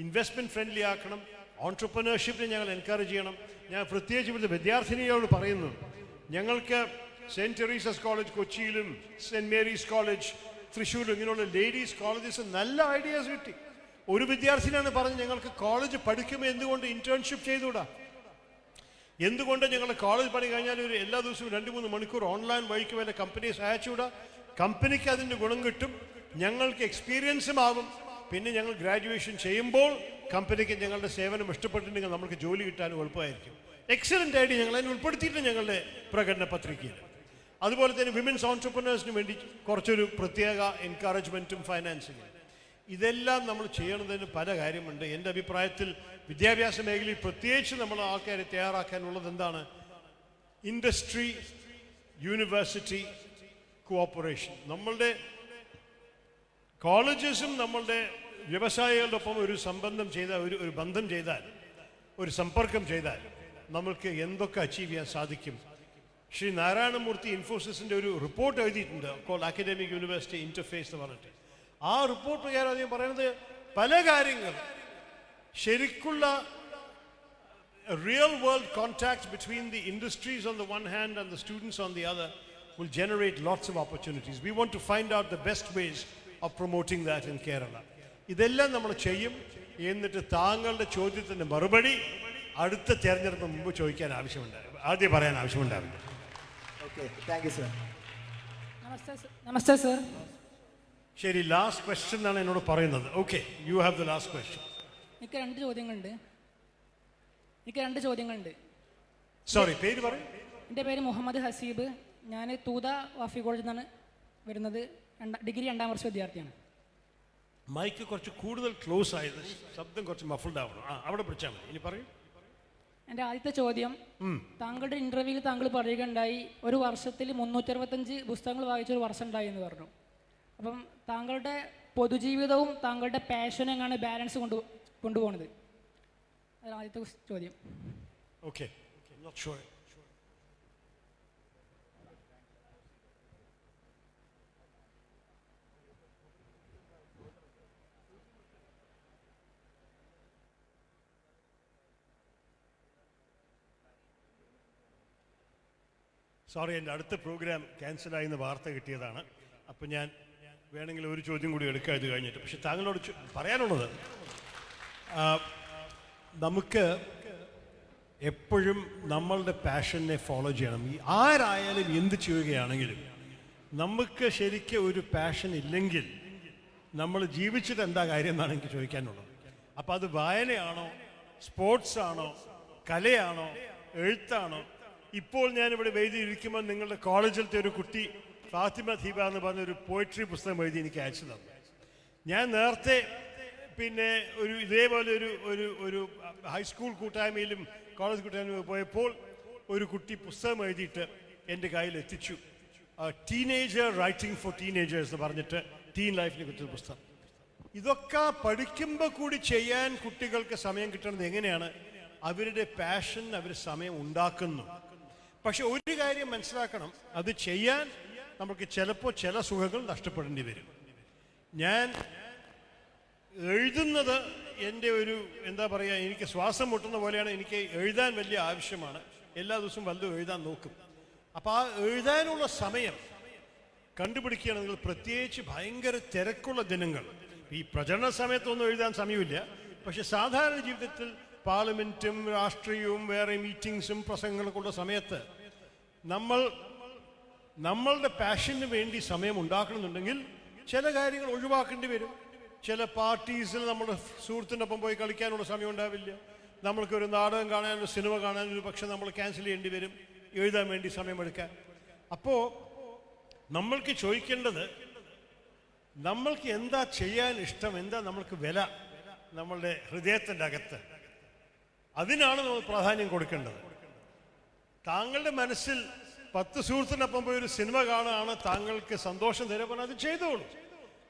ഇൻവെസ്റ്റ്മെന്റ് ഫ്രണ്ട്ലി ആക്കണം. ഓൺട്രപ്രണർഷിപ്പിനെ ഞങ്ങൾ എൻകറേജ് ചെയ്യണം. ഞാൻ പ്രത്യേകിച്ച് ഇവിടുത്തെ വിദ്യാർത്ഥിനികളോട് പറയുന്നു, ഞങ്ങൾക്ക് സെന്റ് തെരേസസ് കോളേജ് കൊച്ചിയിലും സെന്റ് മേരീസ് കോളേജ് തൃശ്ശൂരിലും ഇങ്ങനെയുള്ള ലേഡീസ് കോളേജസ് നല്ല ഐഡിയാസ് കിട്ടി. ഒരു വിദ്യാർത്ഥിനാണ് പറഞ്ഞ് ഞങ്ങൾക്ക് കോളേജ് പഠിക്കുമ്പോൾ എന്തുകൊണ്ട് ഇന്റേൺഷിപ്പ് ചെയ്തുകൂടാ, എന്തുകൊണ്ട് ഞങ്ങൾ കോളേജ് പണി കഴിഞ്ഞാൽ ഒരു എല്ലാ ദിവസവും 2-3 മണിക്കൂർ ഓൺലൈൻ വഴിക്ക് വല്ല കമ്പനീസ് അയച്ചുകൂടാ. കമ്പനിക്ക് അതിൻ്റെ ഗുണം കിട്ടും, ഞങ്ങൾക്ക് എക്സ്പീരിയൻസും ആവും. പിന്നെ ഞങ്ങൾ ഗ്രാജുവേഷൻ ചെയ്യുമ്പോൾ കമ്പനിക്ക് ഞങ്ങളുടെ സേവനം ഇഷ്ടപ്പെട്ടിട്ടുണ്ടെങ്കിൽ നമുക്ക് ജോലി കിട്ടാനും എളുപ്പമായിരിക്കും. എക്സലൻ്റ് ഐഡിയ ഞങ്ങൾ അതിന് ഉൾപ്പെടുത്തിയിട്ട് ഞങ്ങളുടെ പ്രകടന പത്രികയിൽ. അതുപോലെ തന്നെ വിമൻസ് ഓൺട്രപ്രനേഴ്സിന് വേണ്ടി കുറച്ചൊരു പ്രത്യേക എൻകറേജ്മെൻറ്റും ഫൈനാൻസിങ്ങും. ഇതെല്ലാം നമ്മൾ ചെയ്യണതിന് പല കാര്യമുണ്ട്. എൻ്റെ അഭിപ്രായത്തിൽ വിദ്യാഭ്യാസ മേഖലയിൽ പ്രത്യേകിച്ച് നമ്മൾ ആൾക്കാരെ തയ്യാറാക്കാനുള്ളത് എന്താണ്? Industry university cooperation. നമ്മളുടെ കോളേജസും നമ്മളുടെ വ്യവസായികളുടെ ഒപ്പം ഒരു ഒരു ബന്ധം ചെയ്താൽ, ഒരു സമ്പർക്കം ചെയ്താൽ നമ്മൾക്ക് എന്തൊക്കെ അച്ചീവ് ചെയ്യാൻ സാധിക്കും. ശ്രീ നാരായണമൂർത്തി ഇൻഫോസിസിൻ്റെ ഒരു റിപ്പോർട്ട് എഴുതിയിട്ടുണ്ട്, കോൾ അക്കാഡമിക് യൂണിവേഴ്സിറ്റി ഇൻ്റർഫേസ് എന്ന് പറഞ്ഞിട്ട്. ആ റിപ്പോർട്ട് പ്രകാരം അദ്ദേഹം പറയുന്നത് പല കാര്യങ്ങൾ ശരിക്കുള്ള real world contacts between the industries on the one hand and the students on the other will generate lots of opportunities. We want to find out the best ways of promoting that in Kerala. ഇതെല്ലാം നമ്മൾ ചെയ്യും. എന്നിട്ട് താങ്കളുടെ ചോദ്യത്തിൻ്റെ മറുപടി അടുത്ത തെരഞ്ഞെടുപ്പിന് മുമ്പ് ചോദിക്കാൻ ആവശ്യമുണ്ടാകും, ആദ്യം പറയാൻ ആവശ്യമുണ്ടാകും. Okay, thank you sir. നമസ്തേ സർ. ശരി, ലാസ്റ്റ് ക്വസ്റ്റ്യൻ എന്നാണ് എന്നോട് പറയുന്നത്. Okay, you have the last question. എനിക്ക് രണ്ട് ചോദ്യങ്ങളുണ്ട്. സോറി, പേര് പറയും. എൻ്റെ പേര് മുഹമ്മദ് ഹസീബ്. ഞാൻ തൂത വാഫി കോളേജിൽ നിന്നാണ് വരുന്നത്. ഡിഗ്രി 2ാം വർഷ വിദ്യാർത്ഥിയാണ്. മൈക്ക് കുറച്ച് കൂടുതൽ ക്ലോസ് ആയത്, ശബ്ദം കുറച്ച് മഫിൾഡ് ആവണം. അവിടെ പിടിച്ചാൽ മതി. ഇനി പറയും. എൻ്റെ ആദ്യത്തെ ചോദ്യം, താങ്കളുടെ ഇൻ്റർവ്യൂവിൽ താങ്കൾ പറയുകയുണ്ടായി ഒരു വർഷത്തിൽ 365 പുസ്തകങ്ങൾ വായിച്ചൊരു വർഷം ഉണ്ടായി എന്ന് പറഞ്ഞു. അപ്പം താങ്കളുടെ പൊതുജീവിതവും താങ്കളുടെ പാഷനും എങ്ങാണ് ബാലൻസ് കൊണ്ടുപോകുന്നത്? അതാണ് ആദ്യത്തെ ചോദ്യം. Okay, not sure. സോറി, എൻ്റെ അടുത്ത പ്രോഗ്രാം ക്യാൻസലായി എന്ന് വാർത്ത കിട്ടിയതാണ്. അപ്പം ഞാൻ വേണമെങ്കിൽ ഒരു ചോദ്യം കൂടി എടുക്കാം ഇത് കഴിഞ്ഞിട്ട്. പക്ഷെ താങ്കളോട് പറയാനുള്ളത്, നമുക്ക് എപ്പോഴും നമ്മളുടെ പാഷനെ ഫോളോ ചെയ്യണം. ആരായാലും എന്ത് ചെയ്യുകയാണെങ്കിലും നമുക്ക് ശരിക്കും ഒരു പാഷൻ ഇല്ലെങ്കിൽ നമ്മൾ ജീവിച്ചിട്ട് എന്താ കാര്യം എന്നാണ് എനിക്ക് ചോദിക്കാനുള്ളത്. അപ്പം അത് വായനയാണോ, സ്പോർട്സ് ആണോ, കലയാണോ, എഴുത്താണോ? ഇപ്പോൾ ഞാനിവിടെ എഴുതിയിരിക്കുമ്പോൾ നിങ്ങളുടെ കോളേജിലത്തെ ഒരു കുട്ടി ഫാത്തിമ ദീപ എന്ന് പറഞ്ഞൊരു പോയിട്രി പുസ്തകം എഴുതി എനിക്ക് അയച്ചു തന്നു. ഞാൻ നേരത്തെ പിന്നെ ഇതേപോലെ ഒരു ഹൈസ്കൂൾ കൂട്ടായ്മയിലും കോളേജ് കൂട്ടായ്മയിലും പോയപ്പോൾ ഒരു കുട്ടി പുസ്തകം എഴുതിയിട്ട് എൻ്റെ കയ്യിൽ എത്തിച്ചു. ടീനേജർ റൈറ്റിംഗ് ഫോർ ടീനേജേഴ്സ് എന്ന് പറഞ്ഞിട്ട് ടീൻ ലൈഫിനെ കുറിച്ചൊരു പുസ്തകം. ഇതൊക്കെ പഠിക്കുമ്പോൾ കൂടി ചെയ്യാൻ കുട്ടികൾക്ക് സമയം കിട്ടുന്നത് എങ്ങനെയാണ്? അവരുടെ പാഷൻ അവർ സമയം ഉണ്ടാക്കുന്നു. പക്ഷെ ഒരു കാര്യം മനസ്സിലാക്കണം, അത് ചെയ്യാൻ നമുക്ക് ചിലപ്പോൾ ചില സുഖങ്ങൾ നഷ്ടപ്പെടേണ്ടി വരും. ഞാൻ എഴുതുന്നത് എൻ്റെ എന്താ പറയുക, എനിക്ക് ശ്വാസം മുട്ടുന്ന പോലെയാണ്. എനിക്ക് എഴുതാൻ വലിയ ആവശ്യമാണ്. എല്ലാ ദിവസവും വല്ലതും എഴുതാൻ നോക്കും. അപ്പോൾ ആ എഴുതാനുള്ള സമയം കണ്ടുപിടിക്കുകയാണെങ്കിൽ, പ്രത്യേകിച്ച് ഭയങ്കര തിരക്കുള്ള ദിനങ്ങൾ, ഈ പ്രചരണ സമയത്തൊന്നും എഴുതാൻ സമയമില്ല. പക്ഷെ സാധാരണ ജീവിതത്തിൽ പാർലമെൻറ്റും രാഷ്ട്രീയവും വേറെ മീറ്റിങ്സും പ്രസംഗങ്ങളൊക്കെയുള്ള സമയത്ത് നമ്മളുടെ പാഷന് വേണ്ടി സമയം ഉണ്ടാക്കണമെന്നുണ്ടെങ്കിൽ ചില കാര്യങ്ങൾ ഒഴിവാക്കേണ്ടി വരും. ചില പാർട്ടീസിൽ നമ്മുടെ സുഹൃത്തിൻ്റെ ഒപ്പം പോയി കളിക്കാനുള്ള സമയം ഉണ്ടാവില്ല. നമ്മൾക്കൊരു നാടകം കാണാനോ സിനിമ കാണാനോ പക്ഷെ നമ്മൾ ക്യാൻസൽ ചെയ്യേണ്ടി വരും എഴുതാൻ വേണ്ടി സമയമെടുക്കാൻ. അപ്പോൾ നമ്മൾക്ക് ചോദിക്കേണ്ടത്, നമ്മൾക്ക് എന്താ ചെയ്യാൻ ഇഷ്ടം, എന്താ നമ്മൾക്ക് വില നമ്മളുടെ ഹൃദയത്തിൻ്റെ അകത്ത്, അതിനാണ് നമ്മൾ പ്രാധാന്യം കൊടുക്കേണ്ടത്. താങ്കളുടെ മനസ്സിൽ 10 സുഹൃത്തിനൊപ്പം പോയി ഒരു സിനിമ കാണുകയാണ് താങ്കൾക്ക് സന്തോഷം തരുമ്പോൾ അത് ചെയ്തോളൂ.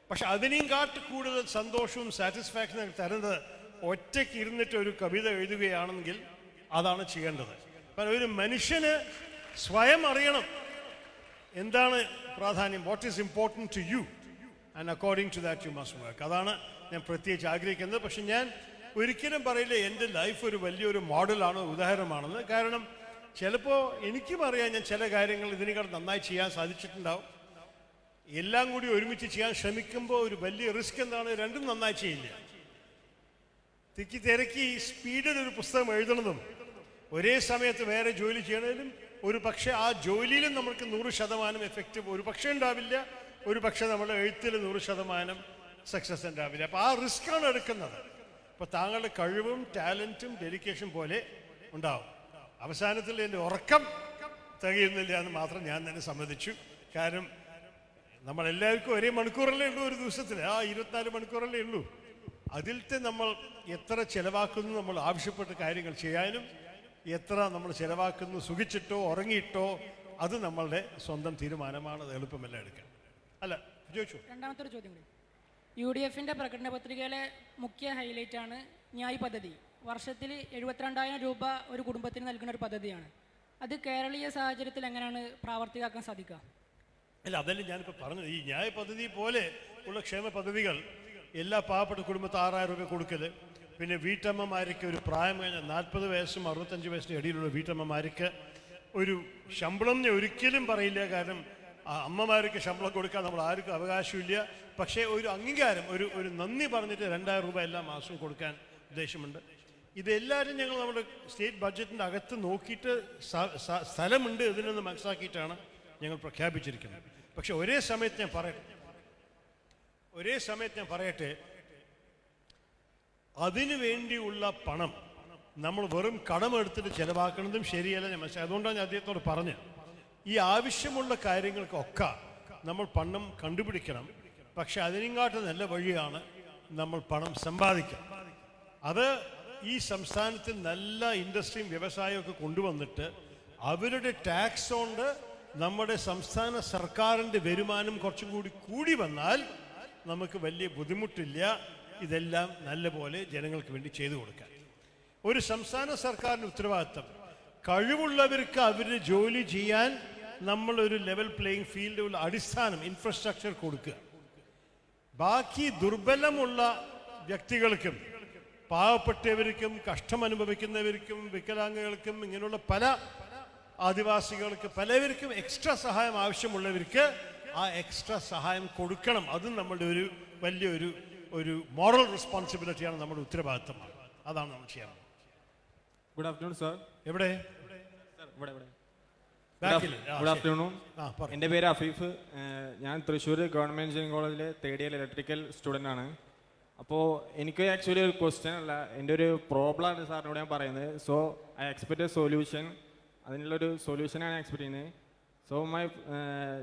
പക്ഷെ അതിനെയും കൂടുതൽ സന്തോഷവും സാറ്റിസ്ഫാക്ഷനും തരുന്നത് ഒറ്റയ്ക്ക് ഇരുന്നിട്ട് ഒരു കവിത എഴുതുകയാണെങ്കിൽ അതാണ് ചെയ്യേണ്ടത്. കാരണം ഒരു മനുഷ്യന് സ്വയം അറിയണം എന്താണ് പ്രാധാന്യം, what is important to you, and according to that you must work. അതാണ് ഞാൻ പ്രത്യേകിച്ച് ആഗ്രഹിക്കുന്നത്. പക്ഷെ ഞാൻ ഒരിക്കലും പറയില്ല എൻ്റെ ലൈഫ് ഒരു വലിയൊരു മോഡലാണ്, ഉദാഹരണമാണെന്ന്. കാരണം ചിലപ്പോൾ എനിക്കും അറിയാം ഞാൻ ചില കാര്യങ്ങൾ ഇതിനേക്കാൾ നന്നായി ചെയ്യാൻ സാധിച്ചിട്ടുണ്ടാവും. എല്ലാം കൂടി ഒരുമിച്ച് ചെയ്യാൻ ശ്രമിക്കുമ്പോൾ ഒരു വലിയ റിസ്ക് എന്താണ്, രണ്ടും നന്നായി ചെയ്യില്ല. തിക്കി തിരക്കി സ്പീഡിൽ ഒരു പുസ്തകം എഴുതണതും ഒരേ സമയത്ത് വേറെ ജോലി ചെയ്യണതിലും ഒരു പക്ഷേ ആ ജോലിയിലും നമ്മൾക്ക് 100% എഫക്റ്റീവ് ഒരു പക്ഷേ ഉണ്ടാവില്ല, ഒരു പക്ഷേ നമ്മുടെ എഴുത്തിൽ 100% സക്സസ് ഉണ്ടാവില്ല. അപ്പോൾ ആ റിസ്ക്കാണ് എടുക്കുന്നത്. അപ്പോൾ താങ്കളുടെ കഴിവും ടാലൻറ്റും ഡെഡിക്കേഷൻ പോലെ ഉണ്ടാവും. അവസാനത്തിൽ എൻ്റെ ഉറക്കം തികയുന്നില്ല എന്ന് മാത്രം ഞാൻ തന്നെ സമ്മതിച്ചു. കാരണം നമ്മളെല്ലാവർക്കും ഒരേ മണിക്കൂറല്ലേ ഉള്ളൂ ഒരു ദിവസത്തിൽ, ആ 24 മണിക്കൂറല്ലേ ഉള്ളൂ. അതിലത്തെ നമ്മൾ എത്ര ചിലവാക്കുന്നു നമ്മൾ ആവശ്യപ്പെട്ട കാര്യങ്ങൾ ചെയ്യാനും എത്ര നമ്മൾ ചിലവാക്കുന്നു സുഖിച്ചിട്ടോ ഉറങ്ങിയിട്ടോ അത് നമ്മളുടെ സ്വന്തം തീരുമാനമാണ്. അത് എളുപ്പമല്ല എടുക്കാൻ. അല്ല ചോദിച്ചു. രണ്ടാമത്തെ ഒരു ചോദ്യം കൂടി. UDFന്റെ പ്രകടന പത്രികയിലെ മുഖ്യ ഹൈലൈറ്റ് ആണ് ന്യായ് പദ്ധതി. വർഷത്തിൽ 72,000 രൂപ ഒരു കുടുംബത്തിന് നൽകുന്ന ഒരു പദ്ധതിയാണ്. അത് കേരളീയ സാഹചര്യത്തിൽ എങ്ങനെയാണ് പ്രാവർത്തികമാക്കാൻ സാധിക്കുക? അല്ല, അതല്ലേ ഞാനിപ്പോൾ പറഞ്ഞത്. ഈ ന്യായ പദ്ധതി പോലെ ഉള്ള ക്ഷേമ പദ്ധതികൾ എല്ലാ പാവപ്പെട്ട കുടുംബത്തിൽ 6,000 രൂപ കൊടുക്കൽ, പിന്നെ വീട്ടമ്മമാർക്ക് ഒരു പ്രായം കഴിഞ്ഞ 40 വയസ്സും 65 വയസ്സിന് ഇടയിലുള്ള വീട്ടമ്മമാർക്ക് ഒരു ശമ്പളം ഒരിക്കലും പറയില്ല. കാരണം അമ്മമാർക്ക് ശമ്പളം കൊടുക്കാൻ നമ്മൾ ആർക്കും അവകാശമില്ല. പക്ഷേ ഒരു അംഗീകാരം, ഒരു നന്ദി പറഞ്ഞിട്ട് 2,000 രൂപ എല്ലാ മാസവും കൊടുക്കാൻ ഉദ്ദേശമുണ്ട്. ഇതെല്ലാവരും ഞങ്ങൾ നമ്മുടെ സ്റ്റേറ്റ് ബഡ്ജറ്റിൻ്റെ അകത്ത് നോക്കിയിട്ട് സ്ഥലമുണ്ട് ഇതിനൊന്ന് മനസ്സിലാക്കിയിട്ടാണ് ഞങ്ങൾ പ്രഖ്യാപിച്ചിരിക്കുന്നത്. പക്ഷെ ഒരേ സമയത്ത് ഞാൻ പറയട്ടെ അതിനു വേണ്ടിയുള്ള പണം നമ്മൾ വെറും കടമെടുത്തിട്ട് ചിലവാക്കുന്നതും ശരിയല്ല. ഞാൻ മനസ്സിലായി. അതുകൊണ്ടാണ് ഞാൻ അദ്ദേഹത്തോട് പറഞ്ഞത് ഈ ആവശ്യമുള്ള കാര്യങ്ങൾക്കൊക്കെ നമ്മൾ പണം കണ്ടുപിടിക്കണം. പക്ഷെ അതിനെക്കാട്ട് നല്ല വഴിയാണ് നമ്മൾ പണം സമ്പാദിക്കുക. അത് ഈ സംസ്ഥാനത്തിൽ നല്ല ഇൻഡസ്ട്രിയും വ്യവസായമൊക്കെ കൊണ്ടുവന്നിട്ട് അവരുടെ ടാക്സ് കൊണ്ട് നമ്മുടെ സംസ്ഥാന സർക്കാരിൻ്റെ വരുമാനം കുറച്ചും കൂടി വന്നാൽ നമുക്ക് വലിയ ബുദ്ധിമുട്ടില്ല. ഇതെല്ലാം നല്ലപോലെ ജനങ്ങൾക്ക് വേണ്ടി ചെയ്തു കൊടുക്കാൻ ഒരു സംസ്ഥാന സർക്കാരിൻ്റെ ഉത്തരവാദിത്തം. കഴിവുള്ളവർക്ക് അവരുടെ ജോലി ചെയ്യാൻ നമ്മളൊരു ലെവൽ പ്ലേയിങ് ഫീൽഡുള്ള അടിസ്ഥാനം ഇൻഫ്രാസ്ട്രക്ചർ കൊടുക്കുക. ബാക്കി ദുർബലമുള്ള വ്യക്തികൾക്കും പാവപ്പെട്ടവർക്കും കഷ്ടമനുഭവിക്കുന്നവർക്കും വികലാംഗങ്ങൾക്കും ഇങ്ങനെയുള്ള പല ആദിവാസികൾക്ക് പലവർക്കും എക്സ്ട്രാ സഹായം ആവശ്യമുള്ളവർക്ക് ആ എക്സ്ട്രാ സഹായം കൊടുക്കണം. അതും നമ്മളുടെ ഒരു വലിയൊരു മോറൽ റെസ്പോൺസിബിലിറ്റിയാണ്, നമ്മുടെ ഉത്തരവാദിത്തമാണ്. അതാണ് നമ്മൾ ചെയ്യാൻ. Good afternoon sir. എവിടെ? Good afternoon. എൻ്റെ പേര് അഫീഫ്. ഞാൻ തൃശ്ശൂർ ഗവൺമെൻറ് എഞ്ചിനീയറിംഗ് കോളേജിലെ 3rd ഇയർ ഇലക്ട്രിക്കൽ സ്റ്റുഡൻ്റ് ആണ്. അപ്പോൾ എനിക്ക് ആക്ച്വലി ഒരു ക്വസ്റ്റ്യൻ അല്ല, എൻ്റെ ഒരു പ്രോബ്ലമാണ് സാറിനോട് ഞാൻ പറയുന്നത്. So I expect A solution. അതിനുള്ളൊരു സൊല്യൂഷനാണ് എക്സ്പെക്ട് ചെയ്യുന്നത്. സോ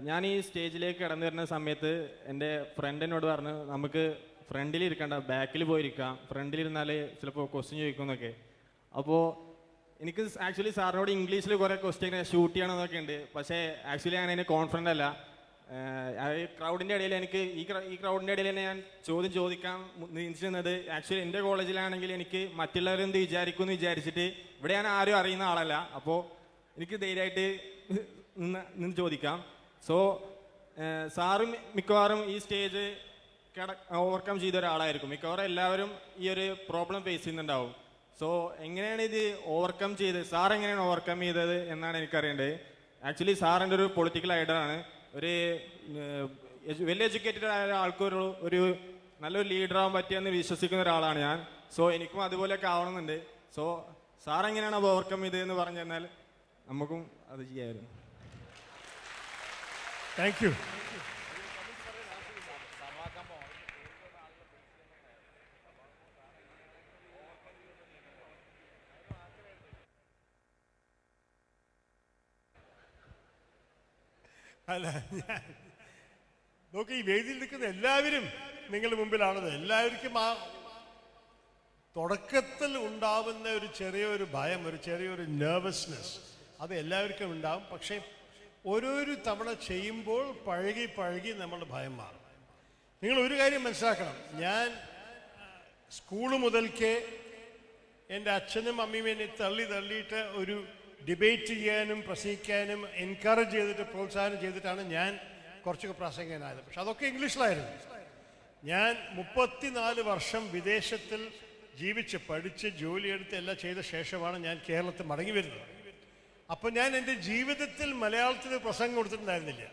ഞാൻ ഈ സ്റ്റേജിലേക്ക് കടന്നു വരുന്ന സമയത്ത് എൻ്റെ ഫ്രണ്ട് എന്നോട് പറഞ്ഞു നമുക്ക് ഫ്രണ്ടിൽ ഇരിക്കണ്ട, ബാക്കിൽ പോയിരിക്കാം, ഫ്രണ്ടിലിരുന്നാൽ ചിലപ്പോൾ ക്വസ്റ്റ്യൻ ചോദിക്കുമെന്നൊക്കെ. അപ്പോൾ എനിക്ക് ആക്ച്വലി സാറിനോട് ഇംഗ്ലീഷിൽ കുറേ ക്വസ്റ്റ്യൻ ഷൂട്ട് ചെയ്യണമെന്നൊക്കെ ഉണ്ട്. പക്ഷേ ആക്ച്വലി ഞാൻ അതിന് കോൺഫിഡൻ്റ് അല്ല. ഈ ക്രൗഡിൻ്റെ ഇടയിൽ എനിക്ക് ഈ ക്രൗഡിൻ്റെ ഇടയിൽ തന്നെ ഞാൻ ചോദ്യം ചോദിക്കാൻ നിശ്ചയിക്കുന്നത് ആക്ച്വലി എൻ്റെ കോളേജിലാണെങ്കിൽ എനിക്ക് മറ്റുള്ളവരെന്ത് വിചാരിക്കുമെന്ന് വിചാരിച്ചിട്ട് ഇവിടെ ഞാൻ ആരും അറിയുന്ന ആളല്ല. അപ്പോൾ എനിക്ക് ധൈര്യമായിട്ട് നിന്ന് ചോദിക്കാം. സോ സാറും മിക്കവാറും ഈ സ്റ്റേജ് ഓവർകം ചെയ്ത ഒരാളായിരിക്കും. മിക്കവാറും എല്ലാവരും ഈ ഒരു പ്രോബ്ലം ഫേസ് ചെയ്യുന്നുണ്ടാവും. സോ എങ്ങനെയാണ് ഇത് ഓവർകം ചെയ്തത്, സാർ എങ്ങനെയാണ് ഓവർകം ചെയ്തത് എന്നാണ് എനിക്കറിയേണ്ടത്. ആക്ച്വലി സാറിൻ്റെ ഒരു പൊളിറ്റിക്കൽ ഐഡിയാണ്. ഒരു വെൽ എഡ്യൂക്കേറ്റഡ് ആയ ആൾക്കൊരു നല്ലൊരു ലീഡറാകാൻ പറ്റിയെന്ന് വിശ്വസിക്കുന്ന ഒരാളാണ് ഞാൻ. സോ എനിക്കും അതുപോലെയൊക്കെ ആവണമെന്നുണ്ട്. സോ സാർ എങ്ങനെയാണ് അത് ഓവർകം ചെയ്തതെന്ന് പറഞ്ഞു തന്നാൽ നമുക്കും അത് ചെയ്യാമായിരുന്നു. Thank you. അല്ല, നോക്കി ഈ വേദിയിൽ നിൽക്കുന്ന എല്ലാവരും നിങ്ങളുടെ മുമ്പിലാണത്. എല്ലാവർക്കും ആ തുടക്കത്തിൽ ഉണ്ടാവുന്ന ഒരു ചെറിയൊരു ഭയം, ഒരു ചെറിയൊരു നെർവസ്നെസ് അത് എല്ലാവർക്കും ഉണ്ടാവും. പക്ഷേ ഓരോരു തവണ ചെയ്യുമ്പോൾ പഴകി നമ്മുടെ ഭയം മാറും. നിങ്ങൾ ഒരു കാര്യം മനസ്സിലാക്കണം, ഞാൻ സ്കൂൾ മുതൽക്കേ എൻ്റെ അച്ഛനും അമ്മയും എന്നെ തള്ളിയിട്ട് ഒരു ഡിബേറ്റ് ചെയ്യാനും പ്രസംഗിക്കാനും എൻകറേജ് ചെയ്തിട്ട് പ്രോത്സാഹനം ചെയ്തിട്ടാണ് ഞാൻ കുറച്ചൊക്കെ പ്രസംഗനായത്. പക്ഷെ അതൊക്കെ ഇംഗ്ലീഷിലായിരുന്നു. ഞാൻ 34 വർഷം വിദേശത്തിൽ ജീവിച്ച് പഠിച്ച് ജോലിയെടുത്ത് എല്ലാം ചെയ്ത ശേഷമാണ് ഞാൻ കേരളത്തിൽ മടങ്ങി വരുന്നത്. അപ്പം ഞാൻ എൻ്റെ ജീവിതത്തിൽ മലയാളത്തിൽ പ്രസംഗം കൊടുത്തിട്ടുണ്ടായിരുന്നില്ല.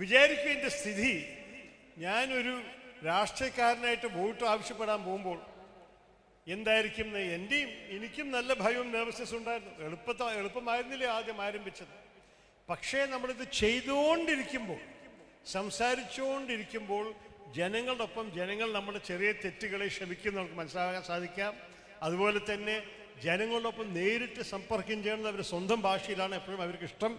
വിചാരിക്കും എൻ്റെ സ്ഥിതി, ഞാനൊരു രാഷ്ട്രീയക്കാരനായിട്ട് വോട്ട് ആവശ്യപ്പെടാൻ പോകുമ്പോൾ എന്തായിരിക്കും എനിക്കും നല്ല ഭയവും നെർവസ്നെസ് ഉണ്ടായിരുന്നു. എളുപ്പമായിരുന്നില്ല ആദ്യം ആരംഭിച്ചത്. പക്ഷേ നമ്മളിത് ചെയ്തുകൊണ്ടിരിക്കുമ്പോൾ, സംസാരിച്ചുകൊണ്ടിരിക്കുമ്പോൾ ജനങ്ങളോടൊപ്പം ജനങ്ങൾ നമ്മുടെ ചെറിയ തെറ്റുകളെ ക്ഷമിക്കും നമുക്ക് മനസ്സിലാക്കാൻ സാധിക്കാം. അതുപോലെ തന്നെ ജനങ്ങളോടൊപ്പം നേരിട്ട് സമ്പർക്കം ചെയ്യുന്നത് അവരുടെ സ്വന്തം ഭാഷയിലാണ് എപ്പോഴും അവർക്ക് ഇഷ്ടം,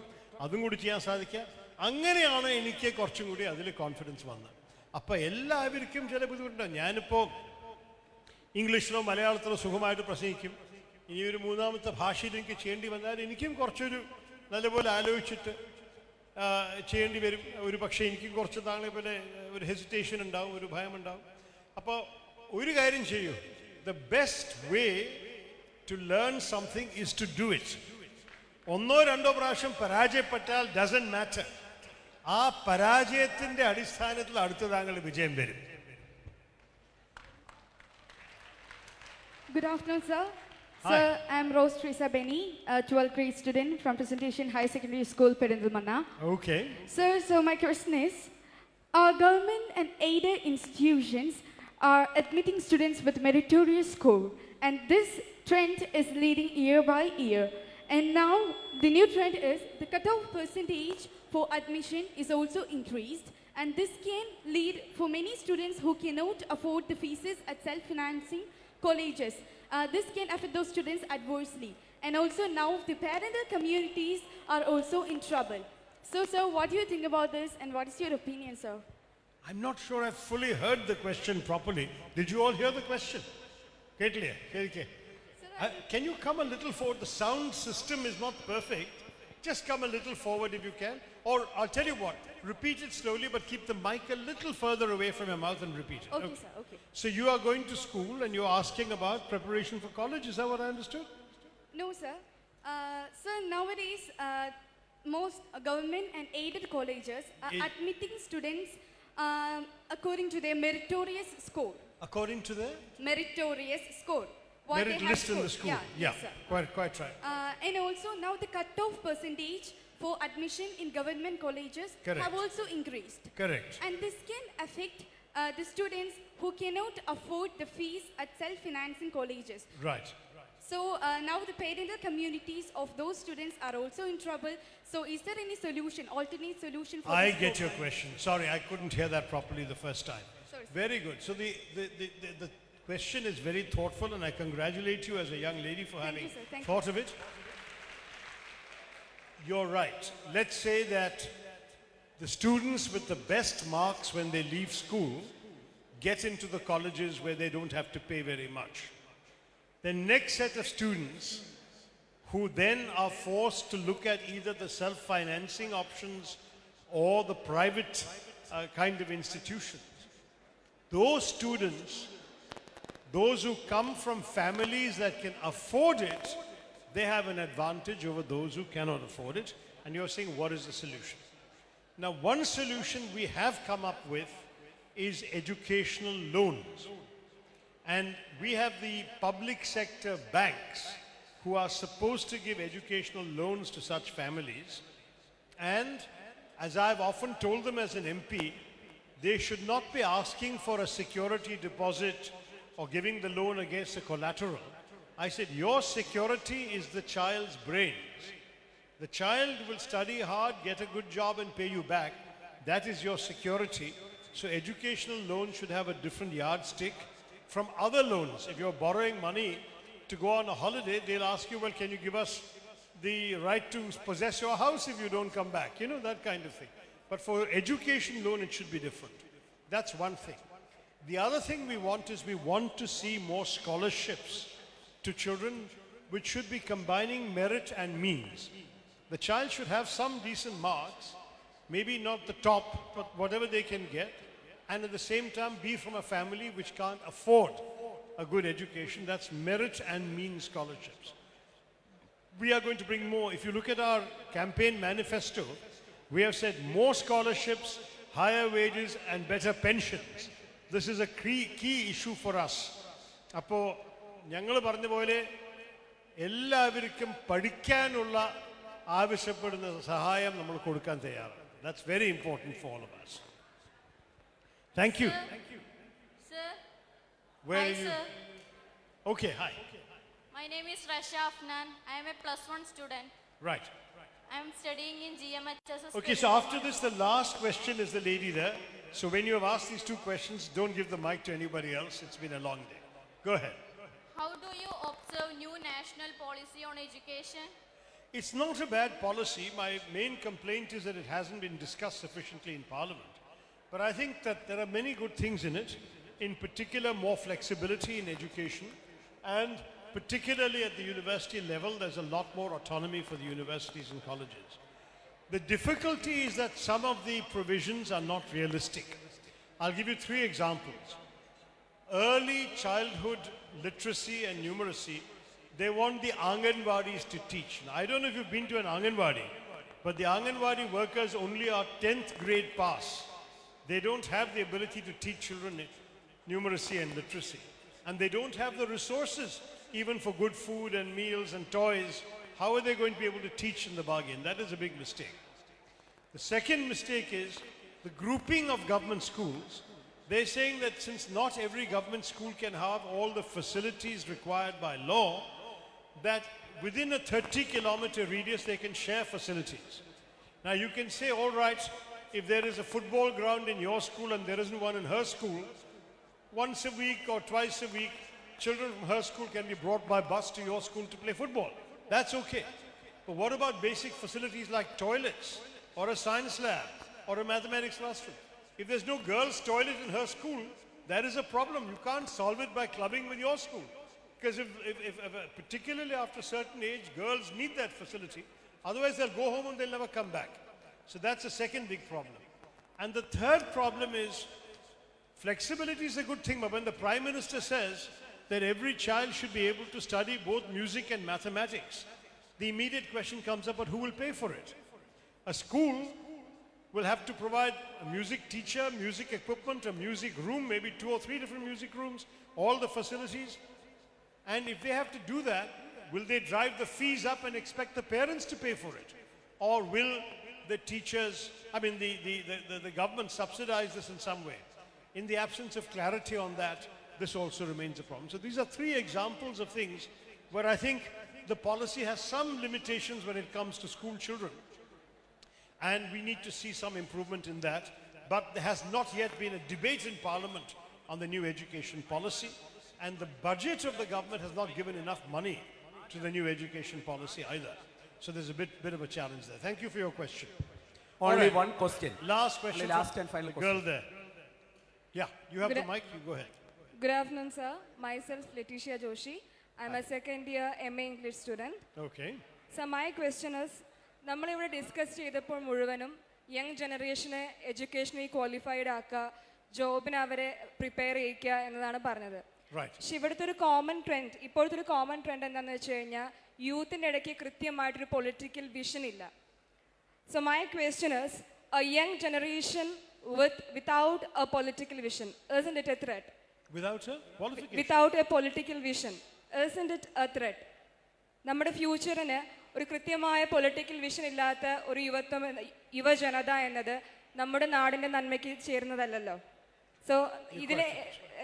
അതും കൂടി ചെയ്യാൻ സാധിക്കുക. അങ്ങനെയാണ് എനിക്ക് കുറച്ചും കൂടി അതിൽ കോൺഫിഡൻസ് വന്നത്. അപ്പോൾ എല്ലാവർക്കും ചില ബുദ്ധിമുട്ടുണ്ടാകും. ഞാനിപ്പോൾ ഇംഗ്ലീഷിലോ മലയാളത്തിലോ സുഖമായിട്ട് പ്രസംഗിക്കും. ഇനി ഒരു മൂന്നാമത്തെ ഭാഷയിൽ എനിക്ക് ചെയ്യേണ്ടി വന്നാൽ എനിക്കും കുറച്ചൊരു നല്ലപോലെ ആലോചിച്ചിട്ട് ചെയ്യേണ്ടി വരും. ഒരു പക്ഷേ എനിക്കും കുറച്ച് താങ്കളെ പോലെ ഒരു ഹെസിറ്റേഷൻ ഉണ്ടാവും, ഒരു ഭയമുണ്ടാവും. അപ്പോൾ ഒരു കാര്യം ചെയ്യൂ, the best way to learn something is to do it. ഒന്നോ രണ്ടോ പ്രാവശ്യം പരാജയപ്പെട്ടാൽ ഡസൻറ്റ് മാറ്റർ. ആ പരാജയത്തിൻ്റെ അടിസ്ഥാനത്തിൽ അടുത്ത താങ്കൾ വിജയം വരും. Good afternoon, sir. Hi. Sir, I am Rose Teresa Benny, a 12th grade student from Presentation High Secondary School, Perindalmanna. Okay. Sir, so my question is, our government and aided institutions are admitting students with meritorious score, and this trend is leading year by year. And now the new trend is the cutoff percentage for admission is also increased, and this can lead for many students who cannot afford the fees at self-financing colleges. This can affect those students adversely. And also now the parental communities are also in trouble. So, sir, what do you think about this, and what is your opinion, sir? I'm not sure I fully heard the question properly. Did you all hear the question? Ketliya, can you come a little forward? The sound system is not perfect. Just come a little forward if you can. Or I'll tell you what, repeat it slowly, but keep the mic a little further away from your mouth and repeat it. Okay, sir, okay. So you are going to school and you're asking about preparation for college. Is that what I understood? No, sir. Sir, nowadays, most government and aided colleges are admitting students according to their meritorious score. According to the Meritorious score. What merit they have list in the scored. school. Yeah, yes, sir. Quite right. And also now the cutoff percentage for admission in government colleges Correct. have also increased. Correct. And this can affect the students who cannot afford the fees at self-financing colleges. Right. So now the parental communities of those students are also in trouble. So is there any solution, alternate solution for I this get your problem? question. Sorry, I couldn't hear that properly the first time. Sorry, sir. Very good. So the question is very thoughtful, and I congratulate you as a young lady for Thank having you, sir. Thank thought of it. You're right. Let's say that the students with the best marks when they leave school get into the colleges where they don't have to pay very much. The next set of students who then are forced to look at either the self-financing options or the private kind of institutions. Those students, those who come from families that can afford it, they have an advantage over those who cannot afford it. And you're saying, what is the solution? Now, one solution we have come up with is educational loans. And we have the public sector banks who are supposed to give educational loans to such families. And as I've often told them as an MP, they should not be asking for a security deposit or giving the loan against a collateral. I said, your security is the child's brains. The child will study hard, get a good job and pay you back. That is your security. So educational loans should have a different yardstick from other loans. If you're borrowing money to go on a holiday, they'll ask you, well, can you give us the right to possess your house if you don't come back? You know, that kind of thing. But for education loan, it should be different. That's one thing. The other thing we want is we want to see more scholarships to children, which should be combining merit and means. The child should have some decent marks, maybe not the top, but whatever they can get, and at the same time be from a family which can't afford a good education. That's merit and means scholarships. We are going to bring more. If you look at our campaign manifesto, we have said more scholarships, higher wages and better pensions. This is a key issue for us. അപ്പോൾ ഞങ്ങൾ പറഞ്ഞ പോലെ എല്ലാവർക്കും പഠിക്കാനുള്ള ആവശ്യപ്പെടുന്ന സഹായം നമ്മൾ കൊടുക്കാൻ തയ്യാറാണ്. That's very important for all of us. Thank you. Sir. Where Hi, are you? sir. Okay, hi. My name is Rasha Afnan. I am a +1 student. Right. I am studying in GMHS. Okay, so after this, the last question is the lady there. So when you have asked these 2 questions, don't give the mic to anybody else. It's been a long day. Go ahead. How do you observe new national policy on education? It's not a bad policy. My main complaint is that it hasn't been discussed sufficiently in Parliament. But I think that there are many good things in it, in particular more flexibility in education, and particularly at the university level, there's a lot more autonomy for the universities and colleges. The difficulty is that some of the provisions are not realistic. I'll give you 3 examples. Early childhood literacy and numeracy, they want the Anganwadis to teach. Now, I don't know if you've been to an Anganwadi, but the Anganwadi workers only are 10th grade pass. They don't have the ability to teach children numeracy and literacy. And they don't have the resources even for good food and meals and toys. How are they going to be able to teach in the bargain? That is a big mistake. The second mistake is the grouping of government schools. They're saying that since not every government school can have all the facilities required by law, that within a 30-kilometer radius they can share facilities. Now you can say, all right, if there is a football ground in your school and there isn't one in her school, once a week or twice a week, children from her school can be brought by bus to your school to play football. That's okay. But what about basic facilities like toilets or a science lab or a mathematics classroom? If there's no girls' toilet in her school, that is a problem. You can't solve it by clubbing with your school. Because if particularly after a certain age, girls need that facility. Otherwise, they'll go home and they'll never come back. So that's a second big problem. And the third problem is flexibility is a good thing, but when the Prime Minister says that every child should be able to study both music and mathematics, the immediate question comes up, but who will pay for it? A school will have to provide a music teacher, music equipment, a music room, maybe 2 or 3 different music rooms, all the facilities. And if they have to do that, will they drive the fees up and expect the parents to pay for it? Or will the teachers, the government subsidize this in some way? In the absence of clarity on that, this also remains a problem. So these are 3 examples of things where I think the policy has some limitations when it comes to school children. And we need to see some improvement in that. But there has not yet been a debate in Parliament on the new education policy. And the budget of the government has not given enough money to the new education policy either. So there's a bit of a challenge there. Thank you for your question. Only All right. one question. Last question. Only last from and final the girl question. there. Yeah, you have the mic. You go ahead. Good afternoon, sir. Myself, Letitia Joshi. I'm a second year MA English student. Okay. So my question is, നമ്മളിവിടെ discuss ചെയ്തപ്പോൾ മുഴുവനും young ജനറേഷനെ എഡ്യൂക്കേഷനിൽ qualified ആക്കുക, ജോബിന് അവരെ prepare ചെയ്യിക്കുക എന്നതാണ് പറഞ്ഞത്. പക്ഷെ ഇവിടുത്തെ ഒരു കോമൺ ട്രെൻഡ്, ഇപ്പോഴത്തെ ഒരു കോമൺ ട്രെൻഡ് എന്താണെന്ന് വെച്ച് കഴിഞ്ഞാൽ യൂത്തിൻ്റെ ഇടയ്ക്ക് കൃത്യമായിട്ടൊരു പൊളിറ്റിക്കൽ വിഷൻ ഇല്ല. So my question is, A young generation without a political vision, isn't it a threat? Without a political vision, isn't it a threat? നമ്മുടെ ഫ്യൂച്ചറിന് ഒരു കൃത്യമായ പൊളിറ്റിക്കൽ വിഷൻ ഇല്ലാത്ത ഒരു യുവജനത എന്നത് നമ്മുടെ നാടിൻ്റെ നന്മയ്ക്ക് ചേരുന്നതല്ലല്ലോ. സോ ഇതിൽ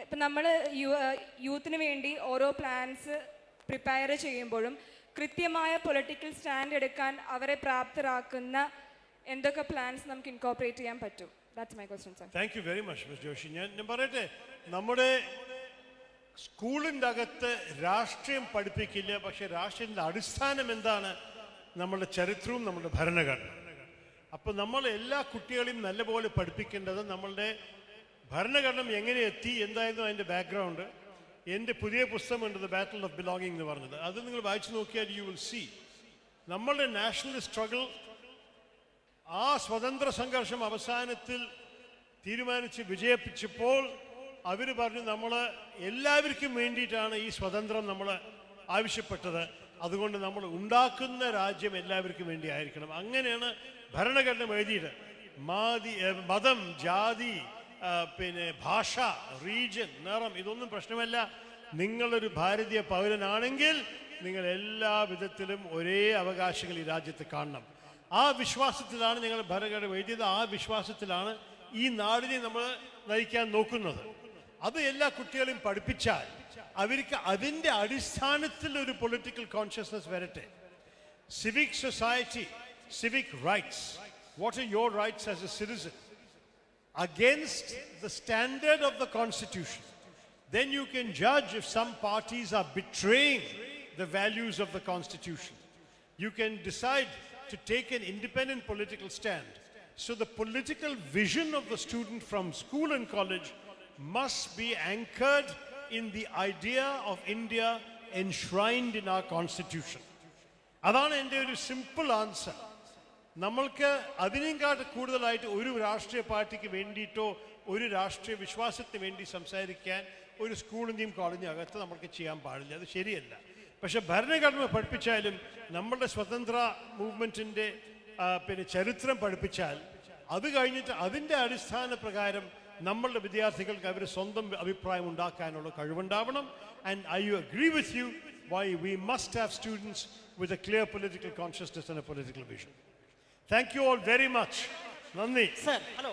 ഇപ്പം നമ്മൾ യൂത്തിന് വേണ്ടി ഓരോ പ്ലാൻസ് പ്രിപ്പയർ ചെയ്യുമ്പോഴും കൃത്യമായ പൊളിറ്റിക്കൽ സ്റ്റാൻഡ് എടുക്കാൻ അവരെ പ്രാപ്തരാക്കുന്ന എന്തൊക്കെ പ്ലാൻസ് നമുക്ക് ഇൻകോർപ്പറേറ്റ് ചെയ്യാൻ പറ്റും? That's my question, sir. Thank you very much, Ms. Joshi. ഞാൻ പറയട്ടെ, നമ്മുടെ സ്കൂളിൻ്റെ അകത്ത് രാഷ്ട്രീയം പഠിപ്പിക്കില്ല, പക്ഷേ രാഷ്ട്രീയത്തിൻ്റെ അടിസ്ഥാനം എന്താണ്? നമ്മുടെ ചരിത്രവും നമ്മുടെ ഭരണഘടന. അപ്പോൾ നമ്മൾ എല്ലാ കുട്ടികളെയും നല്ലപോലെ പഠിപ്പിക്കേണ്ടത് നമ്മളുടെ ഭരണഘടന എങ്ങനെ എത്തി, എന്തായിരുന്നു അതിൻ്റെ ബാക്ക്ഗ്രൗണ്ട്. എൻ്റെ പുതിയ പുസ്തകമുണ്ട്, ദ ബാറ്റിൽ ഓഫ് ബിലോങ്ങിങ് എന്ന് പറഞ്ഞത്. അത് നിങ്ങൾ വായിച്ചു നോക്കിയാൽ യു വിൽ സീ നമ്മളുടെ നാഷണൽ സ്ട്രഗിൾ, ആ സ്വതന്ത്ര സംഘർഷം അവസാനത്തിൽ തീരുമാനിച്ച് വിജയിപ്പിച്ചപ്പോൾ അവർ പറഞ്ഞു നമ്മൾ എല്ലാവർക്കും വേണ്ടിയിട്ടാണ് ഈ സ്വതന്ത്രം നമ്മൾ ആവശ്യപ്പെട്ടത്, അതുകൊണ്ട് നമ്മൾ ഉണ്ടാക്കുന്ന രാജ്യം എല്ലാവർക്കും വേണ്ടി ആയിരിക്കണം. അങ്ങനെയാണ് ഭരണഘടന എഴുതിയത്. മതം, ജാതി, പിന്നെ ഭാഷ, റീജിയൻ, നിറം, ഇതൊന്നും പ്രശ്നമല്ല. നിങ്ങളൊരു ഭാരതീയ പൗരനാണെങ്കിൽ നിങ്ങൾ എല്ലാ വിധത്തിലും ഒരേ അവകാശങ്ങൾ ഈ രാജ്യത്ത് കാണണം. ആ വിശ്വാസത്തിലാണ് ഞങ്ങൾ ഭരണഘടന എഴുതിയത്. ആ വിശ്വാസത്തിലാണ് ഈ നാടിനെ നമ്മൾ നയിക്കാൻ നോക്കുന്നത്. അത് എല്ലാ കുട്ടികളെയും പഠിപ്പിച്ചാൽ അവർക്ക് അതിൻ്റെ അടിസ്ഥാനത്തിൽ ഒരു പൊളിറ്റിക്കൽ കോൺഷ്യസ്നസ് വരട്ടെ. Civic society, civic rights. What are your rights as a citizen? Against the standard of the Constitution. Then you can judge if some parties are betraying the values of the Constitution. You can decide to take an independent political stand. So the political vision of the student from school and college must be anchored in the idea of India enshrined in our Constitution. അതാണ് എൻ്റെ ഒരു simple answer. നമ്മൾക്ക് അതിനേക്കാട്ട് കൂടുതലായിട്ട് ഒരു രാഷ്ട്രീയ പാർട്ടിക്ക് വേണ്ടിയിട്ടോ ഒരു രാഷ്ട്രീയ വിശ്വാസത്തിന് വേണ്ടി സംസാരിക്കാൻ ഒരു സ്കൂളിൻ്റെയും കോളേജിൻ്റെ അകത്ത് നമുക്ക് ചെയ്യാൻ പാടില്ല. അത് ശരിയല്ല. പക്ഷെ ഭരണഘടന പഠിപ്പിച്ചാലും നമ്മളുടെ സ്വതന്ത്ര മൂവ്മെൻറ്റിൻ്റെ ചരിത്രം പഠിപ്പിച്ചാൽ അത് കഴിഞ്ഞിട്ട് അതിൻ്റെ അടിസ്ഥാന പ്രകാരം നമ്മളുടെ വിദ്യാർത്ഥികൾക്ക് അവർ സ്വന്തം അഭിപ്രായം ഉണ്ടാക്കാനുള്ള കഴിവുണ്ടാവണം. And I agree with you why we must have students with a clear political consciousness and a political vision. Thank you all very much. Nandi. Sir, hello.